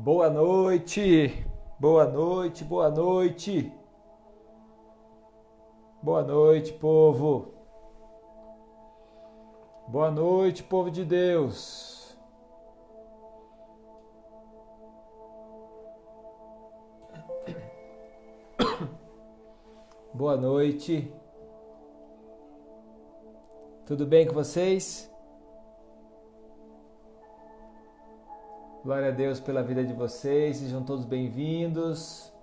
Boa noite, boa noite, boa noite, boa noite, povo. Boa noite, povo de Deus. Boa noite. Tudo bem com vocês? Glória a Deus pela vida de vocês, sejam todos bem-vindos.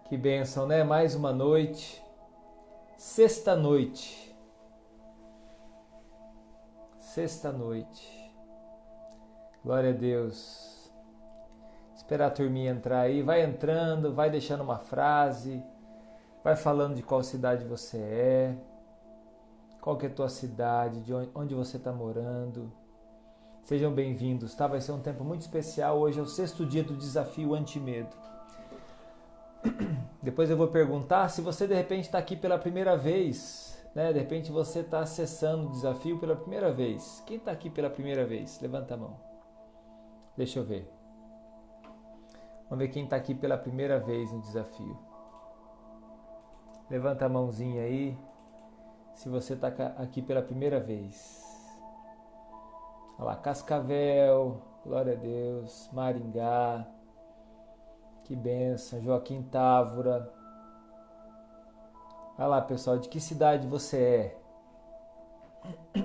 Que bênção, né? Mais uma noite, sexta-noite. Sexta-noite. Glória a Deus. Esperar a turminha entrar aí, vai entrando, vai deixando uma frase, vai falando de qual cidade você é, qual que é a tua cidade, de onde você está morando. Sejam bem-vindos, tá? Vai ser um tempo muito especial. Hoje é o 6º dia do desafio Antimedo. Depois eu vou perguntar se você de repente está aqui pela primeira vez, né? De repente você está acessando o desafio pela primeira vez. Quem está aqui pela primeira vez? Levanta a mão. Deixa eu ver. Vamos ver quem está aqui pela primeira vez no desafio. Levanta a mãozinha aí, se você está aqui pela primeira vez. Olha lá, Cascavel, glória a Deus, Maringá, que bênção, Joaquim Távora. Olha lá, pessoal, de que cidade você é?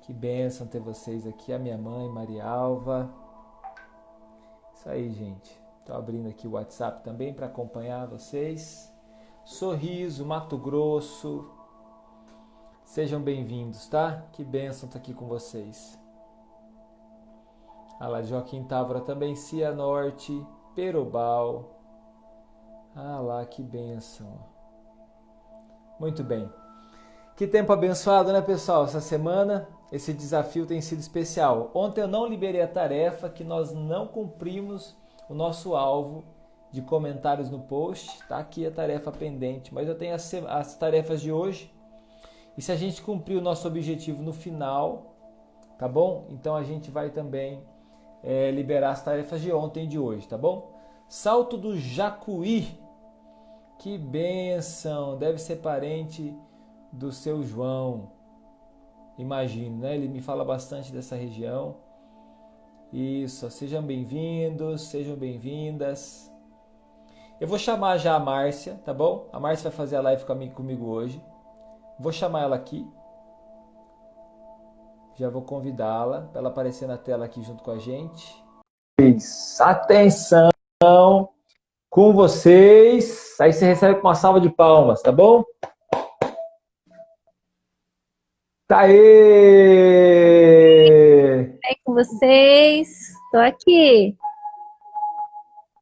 Que bênção ter vocês aqui, a minha mãe, Maria Alva. Isso aí, gente. Estou abrindo aqui o WhatsApp também para acompanhar vocês. Sorriso, Mato Grosso. Sejam bem-vindos, tá? Que bênção estar aqui com vocês. Ah lá, Joaquim Távora também, Cianorte, Perobal. Ah lá, que bênção. Muito bem. Que tempo abençoado, né, pessoal? Essa semana, esse desafio tem sido especial. Ontem eu não liberei a tarefa, que nós não cumprimos o nosso alvo de comentários no post. Tá aqui a tarefa pendente, mas eu tenho as tarefas de hoje. E se a gente cumprir o nosso objetivo no final, tá bom? Então a gente vai também liberar as tarefas de ontem e de hoje, tá bom? Salto do Jacuí, que bênção! Deve ser parente do seu João, imagino, né? Ele me fala bastante dessa região. Isso, sejam bem-vindos, sejam bem-vindas. Eu vou chamar já a Márcia, tá bom? A Márcia vai fazer a live comigo hoje. Vou chamar ela aqui. Já vou convidá-la para ela aparecer na tela aqui junto com a gente. Atenção com vocês. Aí você recebe com uma salva de palmas, tá bom? Tá aí! Bem com vocês? Estou aqui.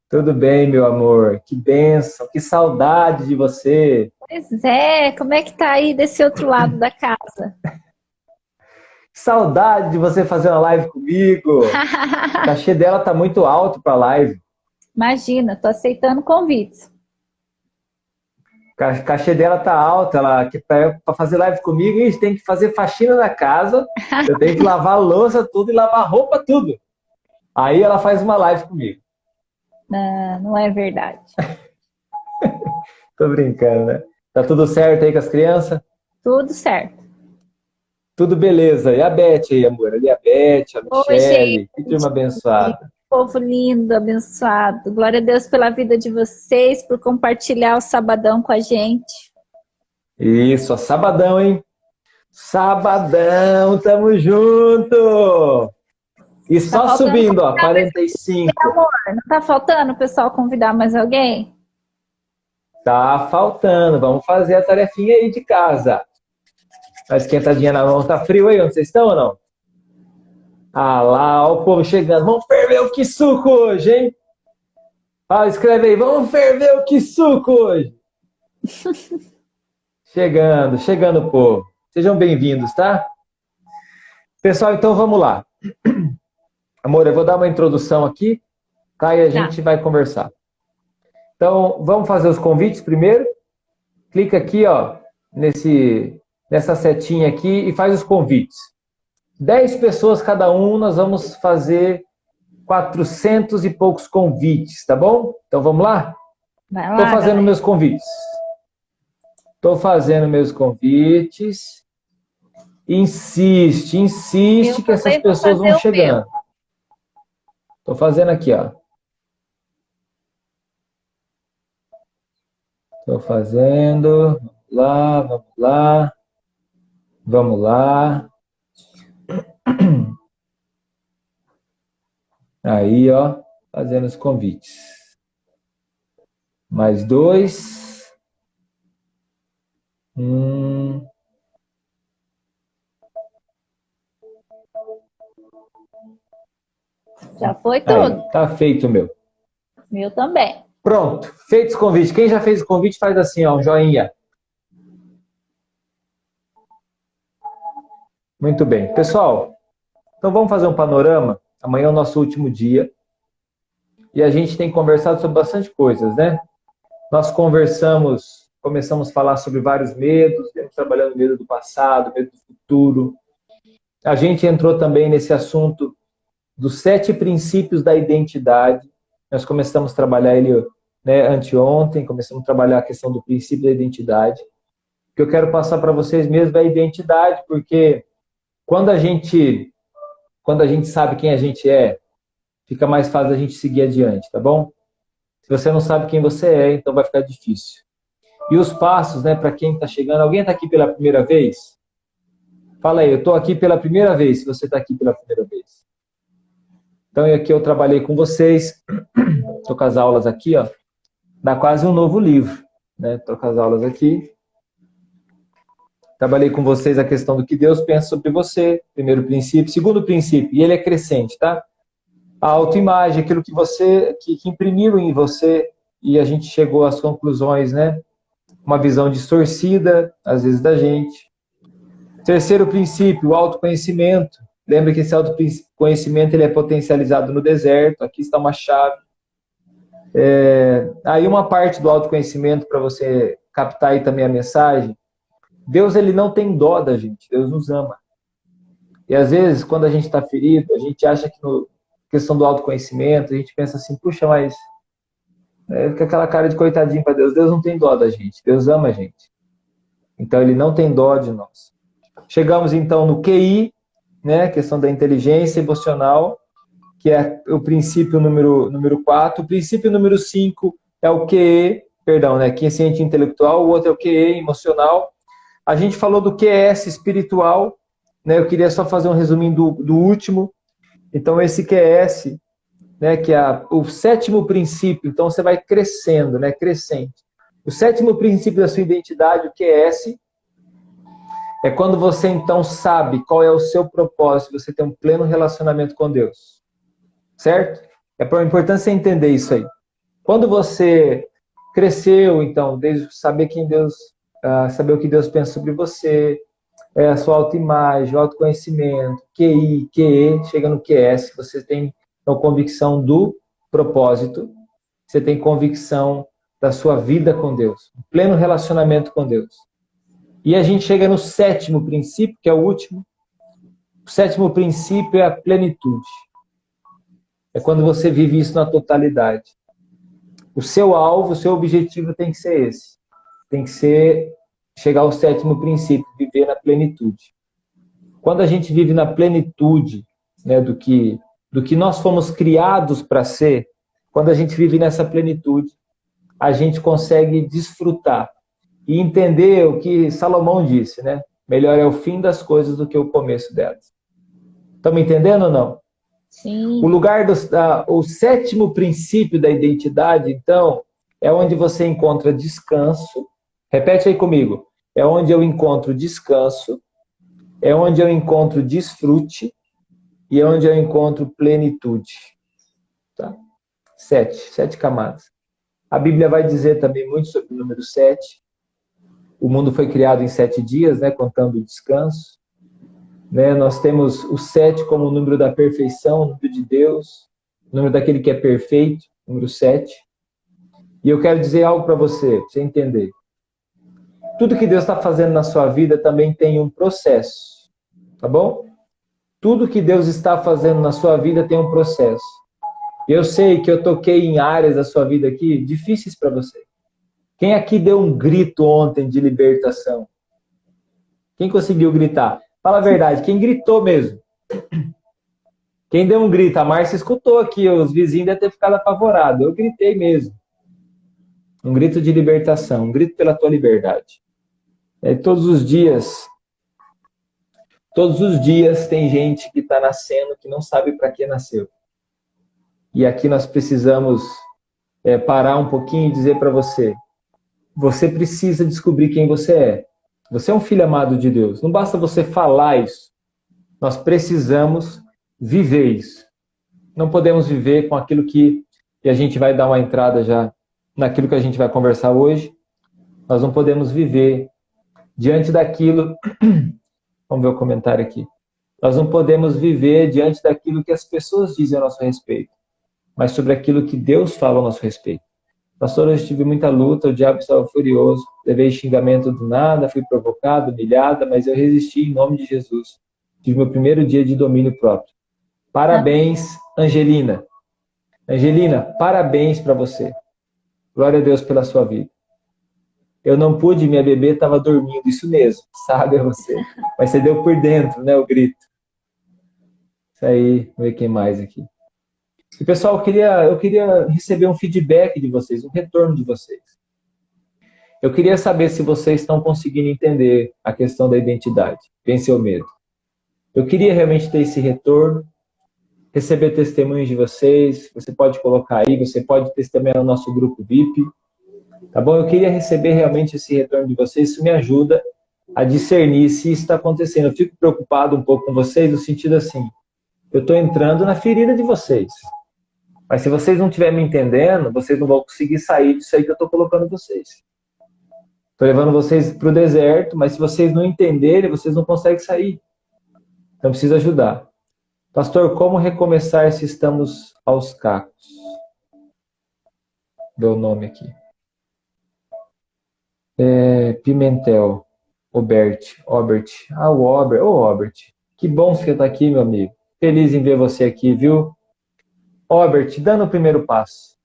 Tudo bem, meu amor? Que bênção, que saudade de você. Pois é, como é que tá aí desse outro lado da casa? Saudade de você fazer uma live comigo. O cachê dela tá muito alto para live. Imagina, tô aceitando convites. O cachê dela tá alto, ela para fazer live comigo, a gente tem que fazer faxina na casa, eu tenho que lavar a louça tudo e lavar a roupa tudo. Aí ela faz uma live comigo. Não, não é verdade. Tô brincando, né? Tá tudo certo aí com as crianças? Tudo certo. Tudo beleza. E a Beth aí, amor? Ali a Beth, a Oi, Michele, gente. que turma abençoada. Povo lindo, abençoado. Glória a Deus pela vida de vocês, por compartilhar o sabadão com a gente. Isso, ó, sabadão, hein? Sabadão, tamo junto! E só subindo, ó, 45. Amor, não tá faltando o pessoal convidar mais alguém? Tá faltando, vamos fazer a tarefinha aí de casa. Tá esquentadinha na mão, tá frio aí onde vocês estão ou não? Ah lá, ó o povo chegando. Vamos ferver o que suco hoje, hein? Ah, escreve aí, vamos ferver o que suco hoje. Chegando o povo. Sejam bem-vindos, tá? Pessoal, então vamos lá. Amor, eu vou dar uma introdução aqui, tá? E a gente vai conversar. Então, vamos fazer os convites primeiro. Clica aqui, ó, nessa setinha aqui e faz os convites. 10 pessoas cada um, nós vamos fazer 400 e poucos convites, tá bom? Então vamos lá? Vai lá, Estou fazendo galera. meus convites. Estou fazendo meus convites. Insiste Eu que essas também vou pessoas fazer vão o meu. chegando. Estou fazendo aqui, ó. Estou fazendo. Vamos lá, vamos lá. Vamos lá. Aí, ó. Fazendo os convites. Mais 2. Já foi Aí, tudo. tá feito o meu. Meu também. Pronto, feitos os convites. Quem já fez o convite faz assim, ó, um joinha. Muito bem. Pessoal, então vamos fazer um panorama. Amanhã é o nosso último dia. E a gente tem conversado sobre bastante coisas, né? Nós começamos a falar sobre vários medos, trabalhando o medo do passado, medo do futuro. A gente entrou também nesse assunto dos 7 princípios da identidade. Nós começamos a trabalhar ele, né, anteontem, começamos a trabalhar a questão do princípio da identidade. O que eu quero passar para vocês mesmo é a identidade, porque quando a gente sabe quem a gente é, fica mais fácil a gente seguir adiante, tá bom? Se você não sabe quem você é, então vai ficar difícil. E os passos, né, para quem está chegando. Alguém está aqui pela primeira vez? Fala aí, eu estou aqui pela primeira vez, se você está aqui pela primeira vez. Então, aqui eu trabalhei com vocês, estou com as aulas aqui, ó. Dá quase um novo livro, né? Estou com as aulas aqui. Trabalhei com vocês a questão do que Deus pensa sobre você, primeiro princípio. Segundo princípio, e ele é crescente, tá? A autoimagem, aquilo que você, que imprimiu em você, e a gente chegou às conclusões, né? Uma visão distorcida, às vezes, da gente. Terceiro princípio, o autoconhecimento. Lembra que esse autoconhecimento ele é potencializado no deserto. Aqui está uma chave. Aí uma parte do autoconhecimento, para você captar aí também a mensagem. Deus, ele não tem dó da gente. Deus nos ama. E às vezes, quando a gente está ferido, a gente acha que na questão do autoconhecimento, a gente pensa assim, puxa, mas fica aquela cara de coitadinho para Deus. Deus não tem dó da gente. Deus ama a gente. Então, ele não tem dó de nós. Chegamos, então, no QI, né? Questão da inteligência emocional, que é o princípio número 4. O princípio número 5 é o QE, perdão, né? Quociente intelectual. O outro é o QE emocional. A gente falou do QS espiritual, né? Eu queria só fazer um resuminho do último. Então, esse QS, né? Que é o 7º princípio. Então, você vai crescendo, né? Crescente. O 7º princípio da sua identidade, o QS, é quando você, então, sabe qual é o seu propósito, você tem um pleno relacionamento com Deus. Certo? É importante você entender isso aí. Quando você cresceu, então, desde saber quem Deus, saber o que Deus pensa sobre você, a sua autoimagem, o autoconhecimento, QI, QE, chega no QS, você tem a convicção do propósito, você tem convicção da sua vida com Deus, um pleno relacionamento com Deus. E a gente chega no 7º princípio, que é o último. O 7º princípio é a plenitude. É quando você vive isso na totalidade. O seu alvo, o seu objetivo tem que ser esse. Tem que ser chegar ao 7º princípio, viver na plenitude. Quando a gente vive na plenitude, né, do que nós fomos criados para ser, quando a gente vive nessa plenitude, a gente consegue desfrutar e entender o que Salomão disse, né? Melhor é o fim das coisas do que o começo delas. Estão me entendendo ou não? Sim. O 7º princípio da identidade, então, é onde você encontra descanso. Repete aí comigo. É onde eu encontro descanso, é onde eu encontro desfrute e é onde eu encontro plenitude. Tá? 7 camadas. A Bíblia vai dizer também muito sobre o número 7. O mundo foi criado em 7 dias, né, contando o descanso. Né, nós temos o 7 como o número da perfeição, o número de Deus, o número daquele que é perfeito, número 7. E eu quero dizer algo para você entender. Tudo que Deus está fazendo na sua vida também tem um processo, tá bom? Tudo que Deus está fazendo na sua vida tem um processo. Eu sei que eu toquei em áreas da sua vida aqui difíceis para você. Quem aqui deu um grito ontem de libertação? Quem conseguiu gritar? Fala a verdade, quem gritou mesmo? Quem deu um grito? A Márcia escutou aqui, os vizinhos devem ter ficado apavorados. Eu gritei mesmo. Um grito de libertação, um grito pela tua liberdade. Todos os dias tem gente que está nascendo que não sabe para que nasceu. E aqui nós precisamos parar um pouquinho e dizer para você, você precisa descobrir quem você é. Você é um filho amado de Deus. Não basta você falar isso. Nós precisamos viver isso. Não podemos viver com aquilo que e a gente vai dar uma entrada já naquilo que a gente vai conversar hoje. Nós não podemos viver diante daquilo. Vamos ver o comentário aqui. Nós não podemos viver diante daquilo que as pessoas dizem a nosso respeito, mas sobre aquilo que Deus fala a nosso respeito. Pastor, hoje tive muita luta, o diabo estava furioso, levei xingamento do nada, fui provocado, humilhada, mas eu resisti em nome de Jesus. Tive meu primeiro dia de domínio próprio. Parabéns, Angelina. Angelina, parabéns para você. Glória a Deus pela sua vida. Eu não pude, minha bebê estava dormindo, isso mesmo, sabe você. Mas você deu por dentro, né, o grito. Isso aí, vamos ver quem mais aqui. E pessoal, eu queria receber um feedback de vocês, um retorno de vocês. Eu queria saber se vocês estão conseguindo entender a questão da identidade, vencer o medo. Eu queria realmente ter esse retorno, receber testemunhos de vocês, você pode colocar aí, você pode testemunhar no nosso grupo VIP, tá bom? Eu queria receber realmente esse retorno de vocês, isso me ajuda a discernir se isso está acontecendo. Eu fico preocupado um pouco com vocês, no sentido assim, eu estou entrando na ferida de vocês. Mas se vocês não estiverem me entendendo, vocês não vão conseguir sair disso aí que eu estou colocando vocês. Estou levando vocês para o deserto, mas se vocês não entenderem, vocês não conseguem sair. Então, preciso ajudar. Pastor, como recomeçar se estamos aos cacos? Deu o nome aqui. Pimentel. Obert. Ah, o Obert. Ô, Obert. Que bom que você está aqui, meu amigo. Feliz em ver você aqui, viu? Obert, dando o primeiro passo.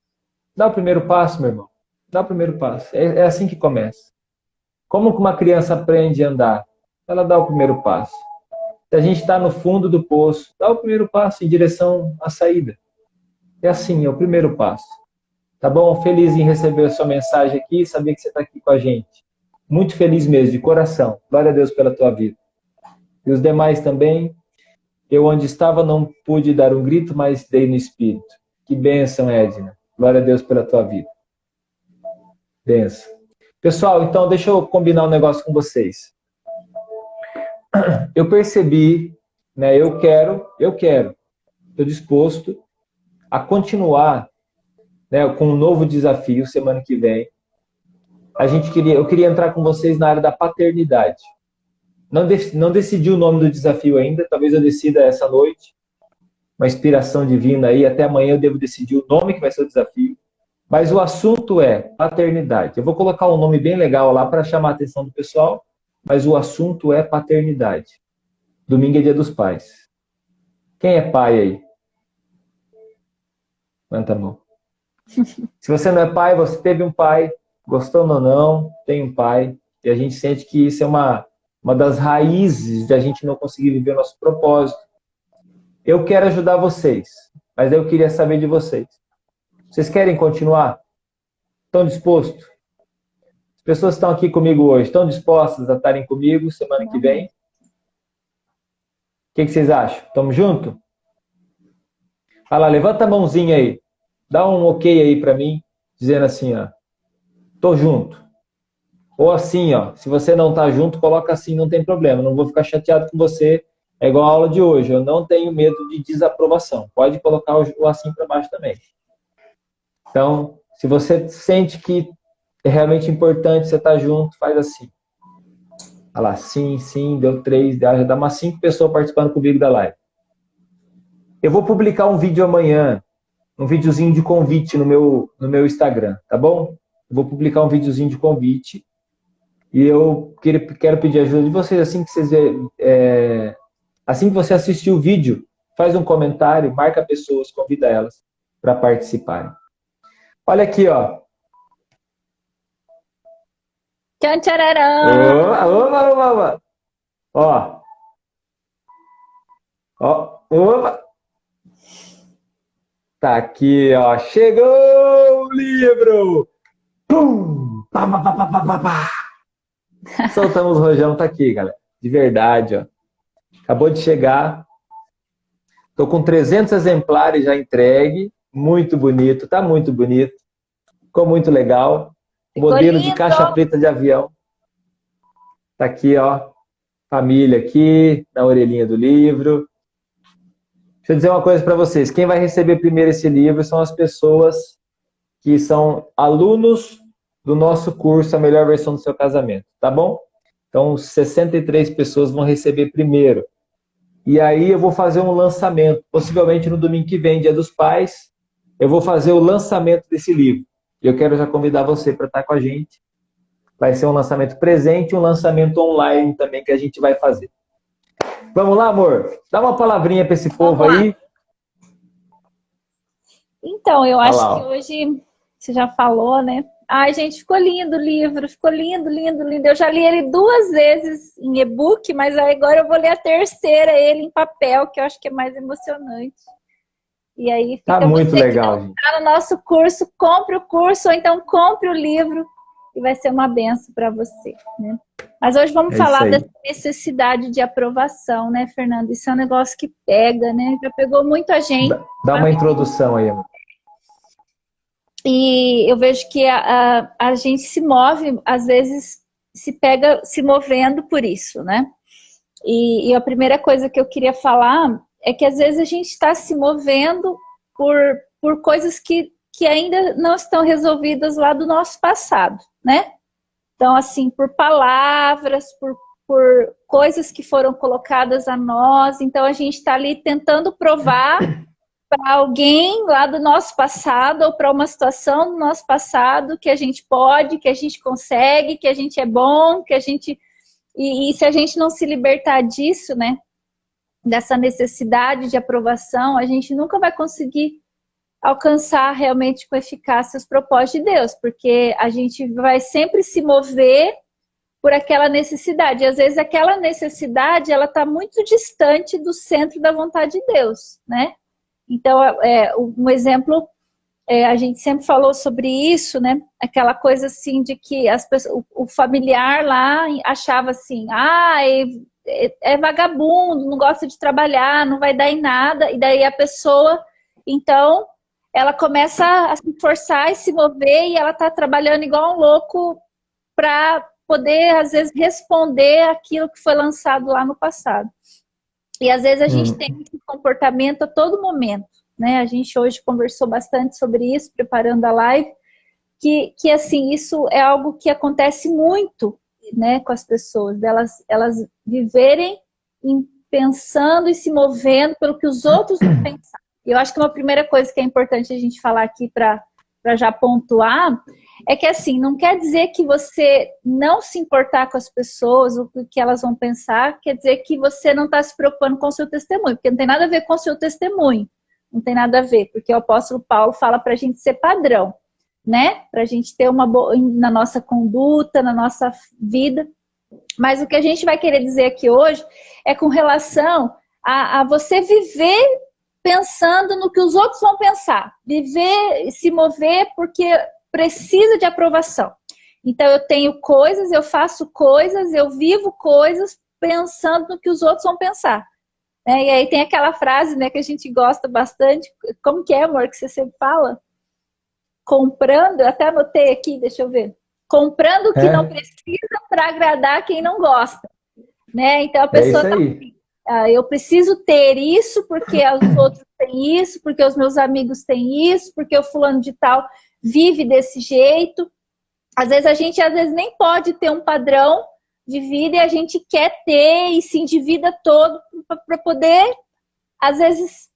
Dá o primeiro passo, meu irmão. Dá o primeiro passo. É assim que começa. Como que uma criança aprende a andar? Ela dá o primeiro passo. Se a gente está no fundo do poço, dá o primeiro passo em direção à saída. É assim, é o primeiro passo. Tá bom? Feliz em receber a sua mensagem aqui e saber que você está aqui com a gente. Muito feliz mesmo, de coração. Glória a Deus pela tua vida. E os demais também. Eu, onde estava, não pude dar um grito, mas dei no Espírito. Que bênção, Edna. Glória a Deus pela tua vida. Bênção. Pessoal, então, deixa eu combinar um negócio com vocês. Eu percebi, né, eu quero, estou disposto a continuar, né, com um novo desafio semana que vem. Eu queria entrar com vocês na área da paternidade. Não decidi o nome do desafio ainda, talvez eu decida essa noite. Uma inspiração divina aí, até amanhã eu devo decidir o nome que vai ser o desafio. Mas o assunto é paternidade. Eu vou colocar um nome bem legal lá para chamar a atenção do pessoal, mas o assunto é paternidade. Domingo é Dia dos Pais. Quem é pai aí? Levanta a mão. Se você não é pai, você teve um pai, gostou ou não, tem um pai, e a gente sente que isso é uma das raízes de a gente não conseguir viver o nosso propósito. Eu quero ajudar vocês, mas eu queria saber de vocês. Vocês querem continuar? Estão dispostos? As pessoas que estão aqui comigo hoje, estão dispostas a estarem comigo semana que vem? O que vocês acham? Estamos juntos? Vai lá, levanta a mãozinha aí. Dá um ok aí para mim, dizendo assim, ó. Tô junto. Ou assim, ó. Se você não tá junto, coloca assim, não tem problema. Não vou ficar chateado com você. É igual a aula de hoje. Eu não tenho medo de desaprovação. Pode colocar o assim para baixo também. Então, se você sente que é realmente importante você estar junto, faz assim. Olha lá, sim, deu 3, já dá umas 5 pessoas participando comigo da live. Eu vou publicar um vídeo amanhã, um videozinho de convite no meu Instagram, tá bom? Eu vou publicar um videozinho de convite e eu quero pedir ajuda de vocês, assim que vocês Assim que você assistir o vídeo, faz um comentário, marca pessoas, convida elas para participarem. Olha aqui, ó. Tchan, tchararã! Opa, opa, opa, opa. Ó. Ó. Opa. Tá aqui, ó. Chegou o livro! Pum! Pá, pá, pá, pá, pá, pá, pá. Soltamos o rojão, tá aqui, galera. De verdade, ó. Acabou de chegar. Tô com 300 exemplares já entregue. Muito bonito, tá muito bonito. Ficou muito legal. Ficou Modelo de lindo! caixa preta de avião. Tá aqui, ó. Família aqui, na orelhinha do livro. Deixa eu dizer uma coisa para vocês. Quem vai receber primeiro esse livro são as pessoas que são alunos do nosso curso A Melhor Versão do Seu Casamento, tá bom? Então, 63 pessoas vão receber primeiro. E aí eu vou fazer um lançamento, possivelmente no domingo que vem, Dia dos Pais, eu vou fazer o lançamento desse livro. E eu quero já convidar você para estar com a gente. Vai ser um lançamento presente e um lançamento online também que a gente vai fazer. Vamos lá, amor? Dá uma palavrinha para esse povo aí. Então, eu Olha acho lá, que ó. hoje, você já falou, né? Ai, gente, ficou lindo o livro, ficou lindo, lindo, lindo. Eu já li ele 2 vezes em e-book, mas aí agora eu vou ler a terceira, ele em papel, que eu acho que é mais emocionante. E aí Tá fica muito você que legal, não gente. está no nosso curso, compre o curso, ou então compre o livro, e vai ser uma benção para você, né? Mas hoje vamos É isso falar aí. dessa necessidade de aprovação, né, Fernando? Isso é um negócio que pega, né? Já pegou muito a gente. Dá uma introdução aí, amor. E eu vejo que a gente se move, às vezes se pega se movendo por isso, né? E a primeira coisa que eu queria falar é que às vezes a gente está se movendo por coisas que ainda não estão resolvidas lá do nosso passado, né? Então, assim, por palavras, por coisas que foram colocadas a nós. Então, a gente está ali tentando provar para alguém lá do nosso passado ou para uma situação do nosso passado que a gente pode, que a gente consegue, que a gente é bom, que a gente... E se a gente não se libertar disso, né, dessa necessidade de aprovação, a gente nunca vai conseguir alcançar realmente com eficácia os propósitos de Deus, porque a gente vai sempre se mover por aquela necessidade. E às vezes aquela necessidade, ela está muito distante do centro da vontade de Deus, né? Então, um exemplo, a gente sempre falou sobre isso, né? Aquela coisa assim de que as pessoas, o familiar lá achava assim, é vagabundo, não gosta de trabalhar, não vai dar em nada, e daí a pessoa, então, ela começa a se forçar e se mover, e ela está trabalhando igual um louco para poder, às vezes, responder aquilo que foi lançado lá no passado. E às vezes a gente tem esse comportamento a todo momento, né? A gente hoje conversou bastante sobre isso, preparando a live, que assim, isso é algo que acontece muito, né, com as pessoas, elas viverem pensando e se movendo pelo que os outros vão pensar. E eu acho que uma primeira coisa que é importante a gente falar aqui para já pontuar é que, assim, não quer dizer que você não se importar com as pessoas, o que elas vão pensar, quer dizer que você não está se preocupando com o seu testemunho, porque não tem nada a ver com o seu testemunho, não tem nada a ver, porque o apóstolo Paulo fala para a gente ser padrão, né? Para a gente ter uma boa na nossa conduta, na nossa vida. Mas o que a gente vai querer dizer aqui hoje é com relação a você viver pensando no que os outros vão pensar, viver, se mover porque precisa de aprovação. Então eu tenho coisas, eu faço coisas, eu vivo coisas pensando no que os outros vão pensar. E aí tem aquela frase, né, que a gente gosta bastante, como que é, amor, que você sempre fala? Comprando, eu até anotei aqui, deixa eu ver. Comprando o que não precisa para agradar quem não gosta. Né? Então a pessoa tá assim, eu preciso ter isso porque os outros têm isso, porque os meus amigos têm isso, porque o fulano de tal vive desse jeito. Às vezes a gente nem pode ter um padrão de vida e a gente quer ter e se endivida todo para poder, às vezes,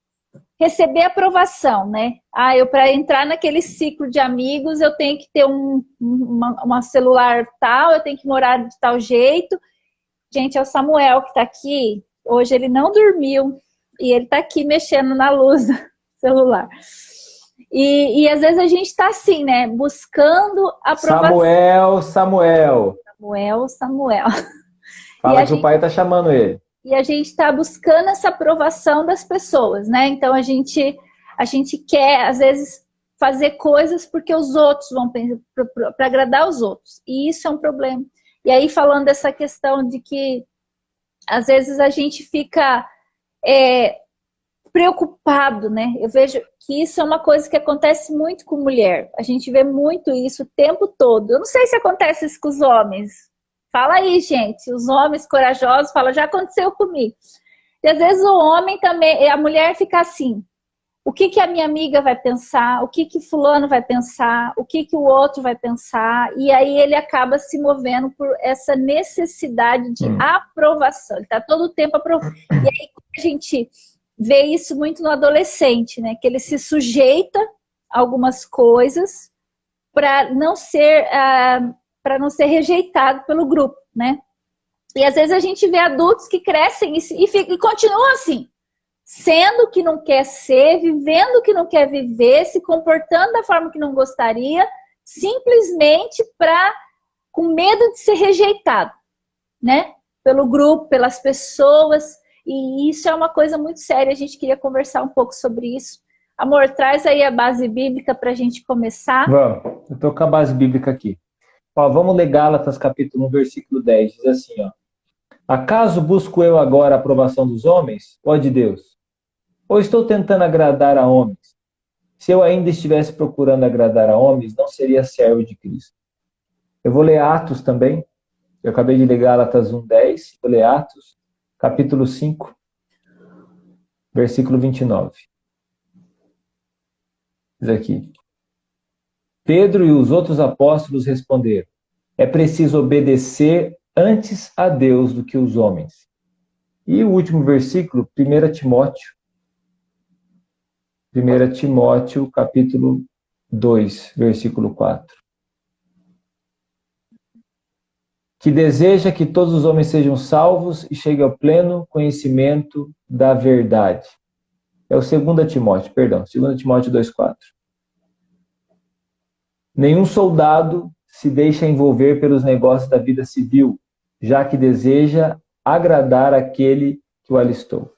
receber aprovação, né? Eu para entrar naquele ciclo de amigos, eu tenho que ter uma celular tal, eu tenho que morar de tal jeito. Gente, é o Samuel que está aqui. Hoje ele não dormiu e ele está aqui mexendo na luz do celular. E às vezes a gente está assim, né? Buscando aprovação. Samuel. Fala que o pai está chamando ele. E a gente está buscando essa aprovação das pessoas, né? Então a gente quer, às vezes, fazer coisas porque os outros vão pensar, para agradar os outros. E isso é um problema. E aí, falando dessa questão de que, às vezes, a gente fica preocupado, né? Eu vejo que isso é uma coisa que acontece muito com mulher. A gente vê muito isso o tempo todo. Eu não sei se acontece isso com os homens. Fala aí, gente. Os homens corajosos falam, já aconteceu comigo. E às vezes o homem também, a mulher fica assim, o que a minha amiga vai pensar? O que fulano vai pensar? O que o outro vai pensar? E aí ele acaba se movendo por essa necessidade de aprovação. Ele está todo o tempo aprovando. E aí a gente vê isso muito no adolescente, né? Que ele se sujeita a algumas coisas para não ser rejeitado pelo grupo, né? E às vezes a gente vê adultos que crescem e continuam assim, sendo que não quer ser, vivendo que não quer viver, se comportando da forma que não gostaria, simplesmente com medo de ser rejeitado, né? Pelo grupo, pelas pessoas. E isso é uma coisa muito séria. A gente queria conversar um pouco sobre isso. Amor, traz aí a base bíblica para a gente começar. Vamos, eu estou com a base bíblica aqui. Ó, vamos ler Gálatas capítulo 1, versículo 10. Diz assim, ó. Acaso busco eu agora a aprovação dos homens? Ó de Deus. Ou estou tentando agradar a homens? Se eu ainda estivesse procurando agradar a homens, não seria servo de Cristo. Eu vou ler Atos também. Eu acabei de ler Gálatas 1, 10. Vou ler Atos, capítulo 5, versículo 29. Diz aqui. Pedro e os outros apóstolos responderam: é preciso obedecer antes a Deus do que os homens. E o último versículo, 1 Timóteo. 1 Timóteo, capítulo 2, versículo 4. Que deseja que todos os homens sejam salvos e cheguem ao pleno conhecimento da verdade. É o 2 Timóteo, perdão, 2 Timóteo 2,4. Nenhum soldado se deixa envolver pelos negócios da vida civil, já que deseja agradar aquele que o alistou.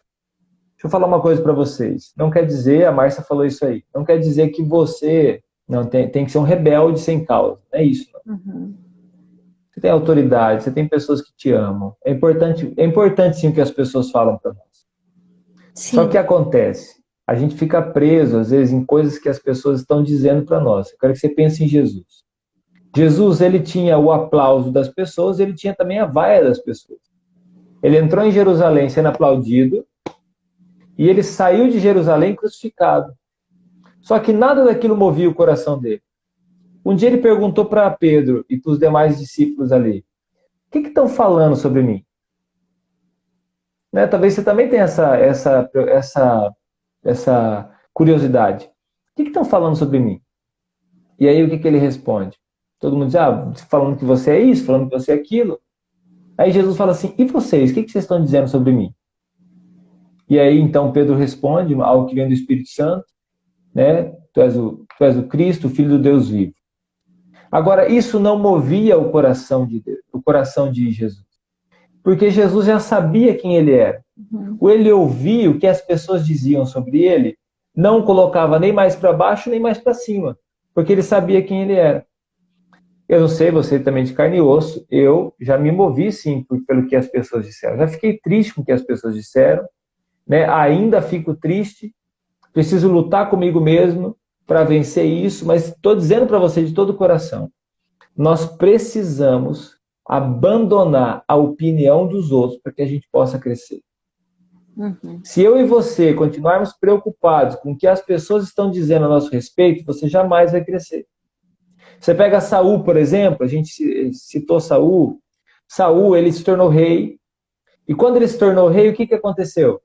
Deixa eu falar uma coisa para vocês. Não quer dizer, a Márcia falou isso aí, não quer dizer que você não tem que ser um rebelde sem causa. Não é isso. Não. Uhum. Você tem autoridade, você tem pessoas que te amam. É importante sim o que as pessoas falam para nós. Sim. Só que acontece, a gente fica preso às vezes em coisas que as pessoas estão dizendo para nós. Eu quero que você pense em Jesus. Jesus, ele tinha o aplauso das pessoas, ele tinha também a vaia das pessoas. Ele entrou em Jerusalém sendo aplaudido e ele saiu de Jerusalém crucificado. Só que nada daquilo movia o coração dele. Um dia ele perguntou para Pedro e para os demais discípulos ali: o que estão falando sobre mim? Né? Talvez você também tenha essa curiosidade. O que estão falando sobre mim? E aí o que ele responde? Todo mundo diz, falando que você é isso, falando que você é aquilo. Aí Jesus fala assim, e vocês? O que vocês estão dizendo sobre mim? E aí então Pedro responde algo que vem do Espírito Santo, né? Tu és o Cristo, o Filho do Deus vivo. Agora, isso não movia o coração de Deus, o coração de Jesus. Porque Jesus já sabia quem ele era. Uhum. Ele ouvia o que as pessoas diziam sobre ele, não colocava nem mais para baixo, nem mais para cima. Porque ele sabia quem ele era. Eu não sei, você também de carne e osso, eu já me movi sim pelo que as pessoas disseram. Já fiquei triste com o que as pessoas disseram, né? Ainda fico triste, preciso lutar comigo mesmo para vencer isso, mas estou dizendo para você de todo o coração, nós precisamos abandonar a opinião dos outros para que a gente possa crescer. Uhum. Se eu e você continuarmos preocupados com o que as pessoas estão dizendo a nosso respeito, você jamais vai crescer. Você pega Saul, por exemplo, a gente citou Saul. Saul, ele se tornou rei. E quando ele se tornou rei, o que aconteceu?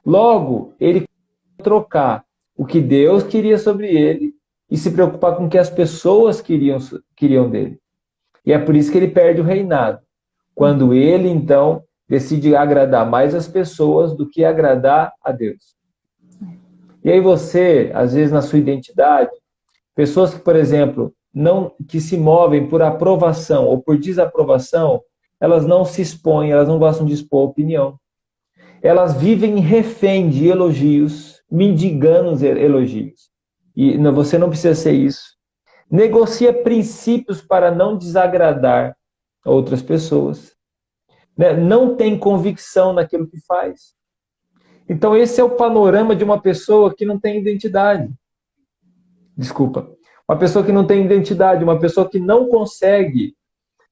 Logo, ele trocar o que Deus queria sobre ele e se preocupar com o que as pessoas queriam dele. E é por isso que ele perde o reinado. Quando ele, então, decide agradar mais as pessoas do que agradar a Deus. E aí você, às vezes na sua identidade, pessoas que, por exemplo, que se movem por aprovação ou por desaprovação, elas não se expõem, elas não gostam de expor opinião. Elas vivem refém de elogios, mendigando elogios. E você não precisa ser isso. Negocia princípios para não desagradar outras pessoas. Não tem convicção naquilo que faz. Então esse é o panorama de uma pessoa que não tem identidade. Desculpa. Uma pessoa que não tem identidade, uma pessoa que não consegue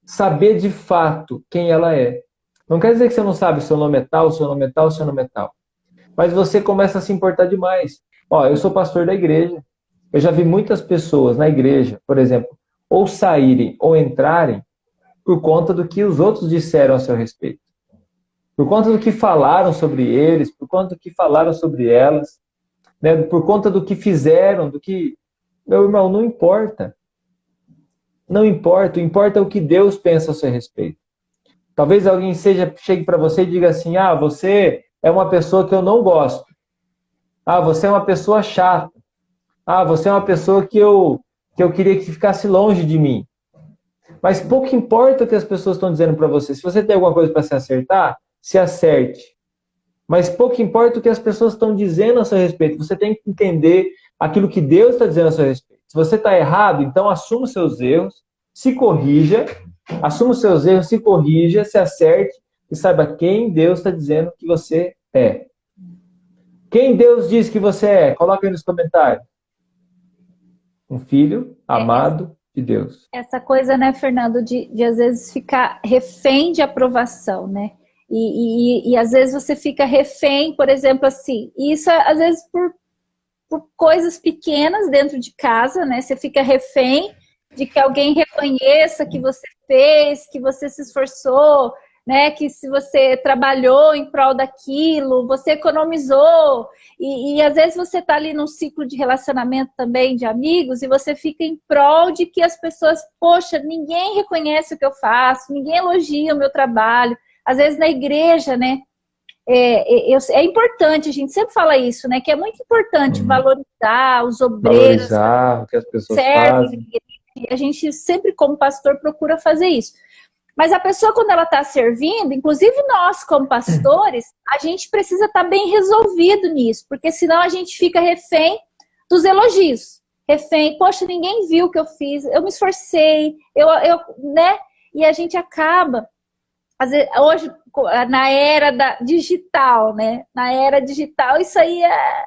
saber de fato quem ela é. Não quer dizer que você não sabe seu nome é tal, seu nome é tal, seu nome é tal. Mas você começa a se importar demais. Eu sou pastor da igreja. Eu já vi muitas pessoas na igreja, por exemplo, ou saírem ou entrarem por conta do que os outros disseram a seu respeito. Por conta do que falaram sobre eles, por conta do que falaram sobre elas, né? Por conta do que fizeram, do que... Meu irmão, não importa. Não importa. O importa é o que Deus pensa a seu respeito. Talvez alguém chegue para você e diga assim, você é uma pessoa que eu não gosto. Você é uma pessoa chata. Você é uma pessoa que eu queria que ficasse longe de mim. Mas pouco importa o que as pessoas estão dizendo para você. Se você tem alguma coisa para se acertar, se acerte. Mas pouco importa o que as pessoas estão dizendo a seu respeito. Você tem que entender aquilo que Deus está dizendo a seu respeito. Se você está errado, então assuma os seus erros, se corrija, assuma os seus erros, se corrija, se acerte e saiba quem Deus está dizendo que você é. Quem Deus diz que você é? Coloca aí nos comentários. Um filho amado de Deus. Essa coisa, né, Fernando, de às vezes ficar refém de aprovação, né? E às vezes você fica refém, por exemplo, assim, e isso às vezes por coisas pequenas dentro de casa, né? Você fica refém de que alguém reconheça que você fez, que você se esforçou, né? Que se você trabalhou em prol daquilo, você economizou. E às vezes você está ali num ciclo de relacionamento também de amigos e você fica em prol de que as pessoas, poxa, ninguém reconhece o que eu faço, ninguém elogia o meu trabalho. Às vezes na igreja, né? É importante, a gente sempre fala isso, né? Que é muito importante valorizar os obreiros. Valorizar o que as pessoas fazem. E a gente sempre, como pastor, procura fazer isso. Mas a pessoa, quando ela está servindo, inclusive nós, como pastores, a gente precisa estar bem resolvido nisso, porque senão a gente fica refém dos elogios. Refém, poxa, ninguém viu o que eu fiz, eu me esforcei, né? E a gente acaba, às vezes, hoje, na era digital, né? Na era digital, isso aí é...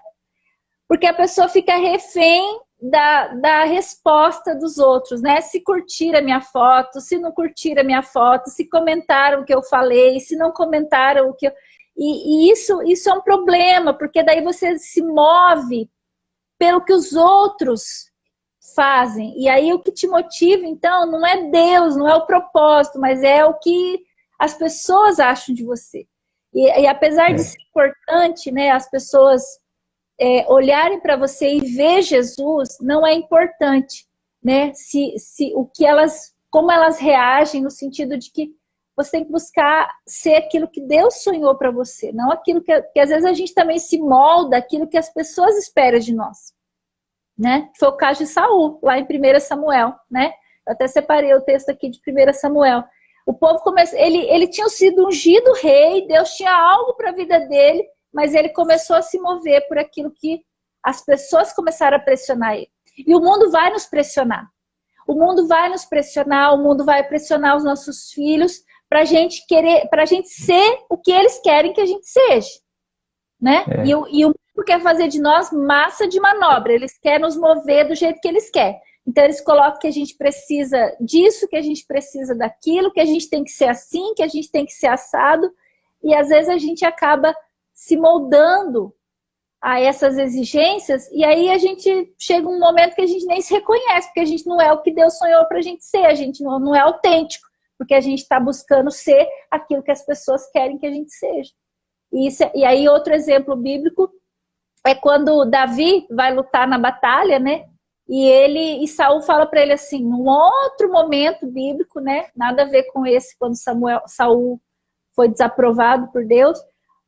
Porque a pessoa fica refém da resposta dos outros, né? Se curtir a minha foto, se não curtir a minha foto, se comentaram o que eu falei, se não comentaram o que eu... E isso é um problema, porque daí você se move pelo que os outros fazem. E aí o que te motiva, então, não é Deus, não é o propósito, mas é o que as pessoas acham de você. E apesar de ser importante, né, as pessoas olharem para você e ver Jesus, não é importante, né? Como elas reagem, no sentido de que você tem que buscar ser aquilo que Deus sonhou para você, não aquilo que às vezes a gente também se molda aquilo que as pessoas esperam de nós, né? Foi o caso de Saul, lá em 1 Samuel, né? Eu até separei o texto aqui de 1 Samuel. O povo ele tinha sido ungido rei, Deus tinha algo para a vida dele, mas ele começou a se mover por aquilo que as pessoas começaram a pressionar ele. E o mundo vai nos pressionar. O mundo vai nos pressionar, o mundo vai pressionar os nossos filhos para a gente ser o que eles querem que a gente seja, né? E o mundo quer fazer de nós massa de manobra. Eles querem nos mover do jeito que eles querem. Então eles colocam que a gente precisa disso, que a gente precisa daquilo, que a gente tem que ser assim, que a gente tem que ser assado. E às vezes a gente acaba se moldando a essas exigências, e aí a gente chega um momento que a gente nem se reconhece, porque a gente não é o que Deus sonhou pra gente ser, a gente não é autêntico, porque a gente está buscando ser aquilo que as pessoas querem que a gente seja. E aí outro exemplo bíblico é quando Davi vai lutar na batalha, né? E Saul fala para ele assim, num outro momento bíblico, né? Nada a ver com esse, quando Saul foi desaprovado por Deus.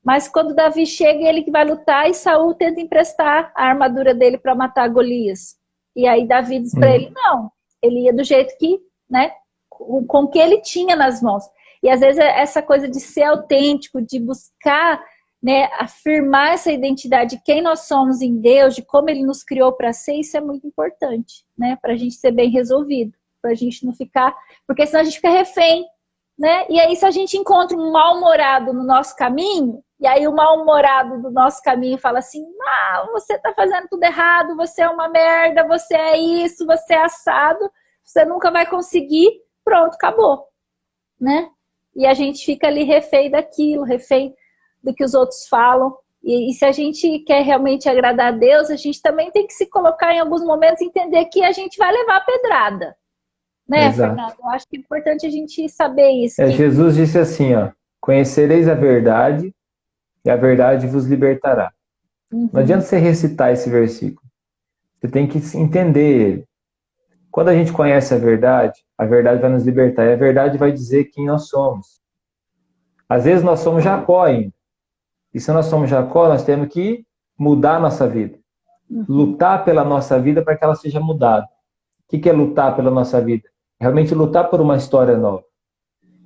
Mas quando Davi chega, ele que vai lutar, e Saul tenta emprestar a armadura dele para matar Golias. E aí Davi diz para ele, não, ele ia do jeito que, né, com o que ele tinha nas mãos. E às vezes essa coisa de ser autêntico, de buscar, né, afirmar essa identidade de quem nós somos em Deus, de como Ele nos criou para ser, isso é muito importante, né, para a gente ser bem resolvido, para a gente não ficar, porque senão a gente fica refém, né, e aí se a gente encontra um mal-humorado no nosso caminho, e aí o mal-humorado do nosso caminho fala assim, não, você está fazendo tudo errado, você é uma merda, você é isso, você é assado, você nunca vai conseguir, pronto, acabou, né, e a gente fica ali refém daquilo, refém do que os outros falam. E se a gente quer realmente agradar a Deus, a gente também tem que se colocar em alguns momentos e entender que a gente vai levar a pedrada. Né, Exato. Fernando? Eu acho que é importante a gente saber isso. Que... Jesus disse assim, ó, conhecereis a verdade e a verdade vos libertará. Não adianta você recitar esse versículo. Você tem que entender ele. Quando a gente conhece a verdade vai nos libertar. E a verdade vai dizer quem nós somos. Às vezes nós somos Jacó ainda. E se nós somos Jacó, nós temos que mudar a nossa vida. Lutar pela nossa vida para que ela seja mudada. O que é lutar pela nossa vida? Realmente lutar por uma história nova.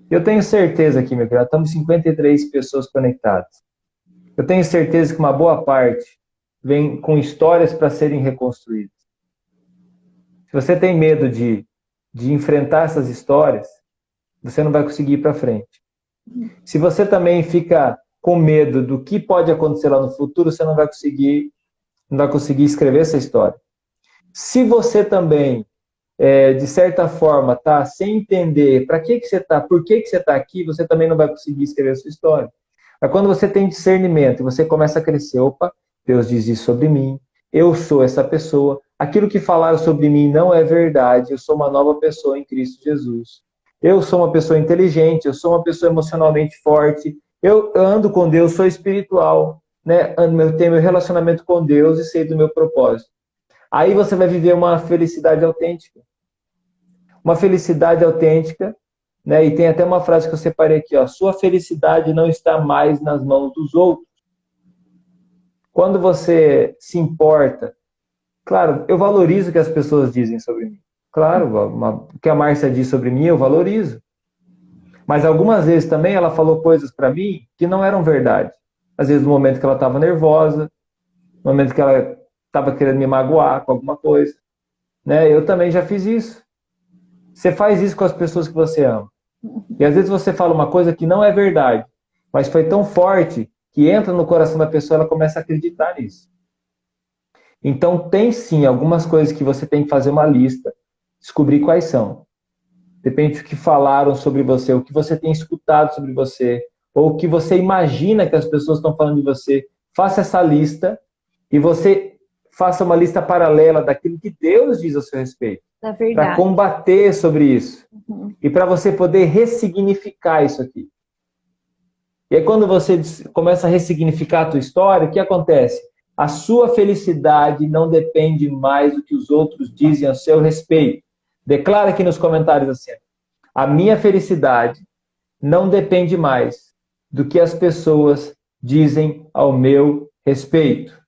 Eu tenho certeza aqui, meu querido, estamos 53 pessoas conectadas. Eu tenho certeza que uma boa parte vem com histórias para serem reconstruídas. Se você tem medo de enfrentar essas histórias, você não vai conseguir ir para frente. Se você também fica com medo do que pode acontecer lá no futuro, você não vai conseguir escrever essa história. Se você também, de certa forma, está sem entender para que você está, por que você está aqui, você também não vai conseguir escrever a sua história. Mas quando você tem discernimento e você começa a crescer, opa, Deus diz isso sobre mim, eu sou essa pessoa, aquilo que falaram sobre mim não é verdade, eu sou uma nova pessoa em Cristo Jesus. Eu sou uma pessoa inteligente, eu sou uma pessoa emocionalmente forte, eu ando com Deus, sou espiritual, né? Eu tenho meu relacionamento com Deus e sei do meu propósito. Aí você vai viver uma felicidade autêntica. Uma felicidade autêntica, né? E tem até uma frase que eu separei aqui, ó, sua felicidade não está mais nas mãos dos outros. Quando você se importa, claro, eu valorizo o que as pessoas dizem sobre mim. Claro, o que a Márcia diz sobre mim, eu valorizo. Mas algumas vezes também ela falou coisas para mim que não eram verdade. Às vezes no momento que ela estava nervosa, no momento que ela estava querendo me magoar com alguma coisa. Né? Eu também já fiz isso. Você faz isso com as pessoas que você ama. E às vezes você fala uma coisa que não é verdade, mas foi tão forte que entra no coração da pessoa e ela começa a acreditar nisso. Então tem sim algumas coisas que você tem que fazer uma lista, descobrir quais são. Depende do que falaram sobre você, o que você tem escutado sobre você, ou o que você imagina que as pessoas estão falando de você. Faça essa lista e você faça uma lista paralela daquilo que Deus diz a seu respeito. Para combater sobre isso. E para você poder ressignificar isso aqui. E aí quando você começa a ressignificar a tua história, o que acontece? A sua felicidade não depende mais do que os outros dizem a seu respeito. Declara aqui nos comentários assim: a minha felicidade não depende mais do que as pessoas dizem ao meu respeito.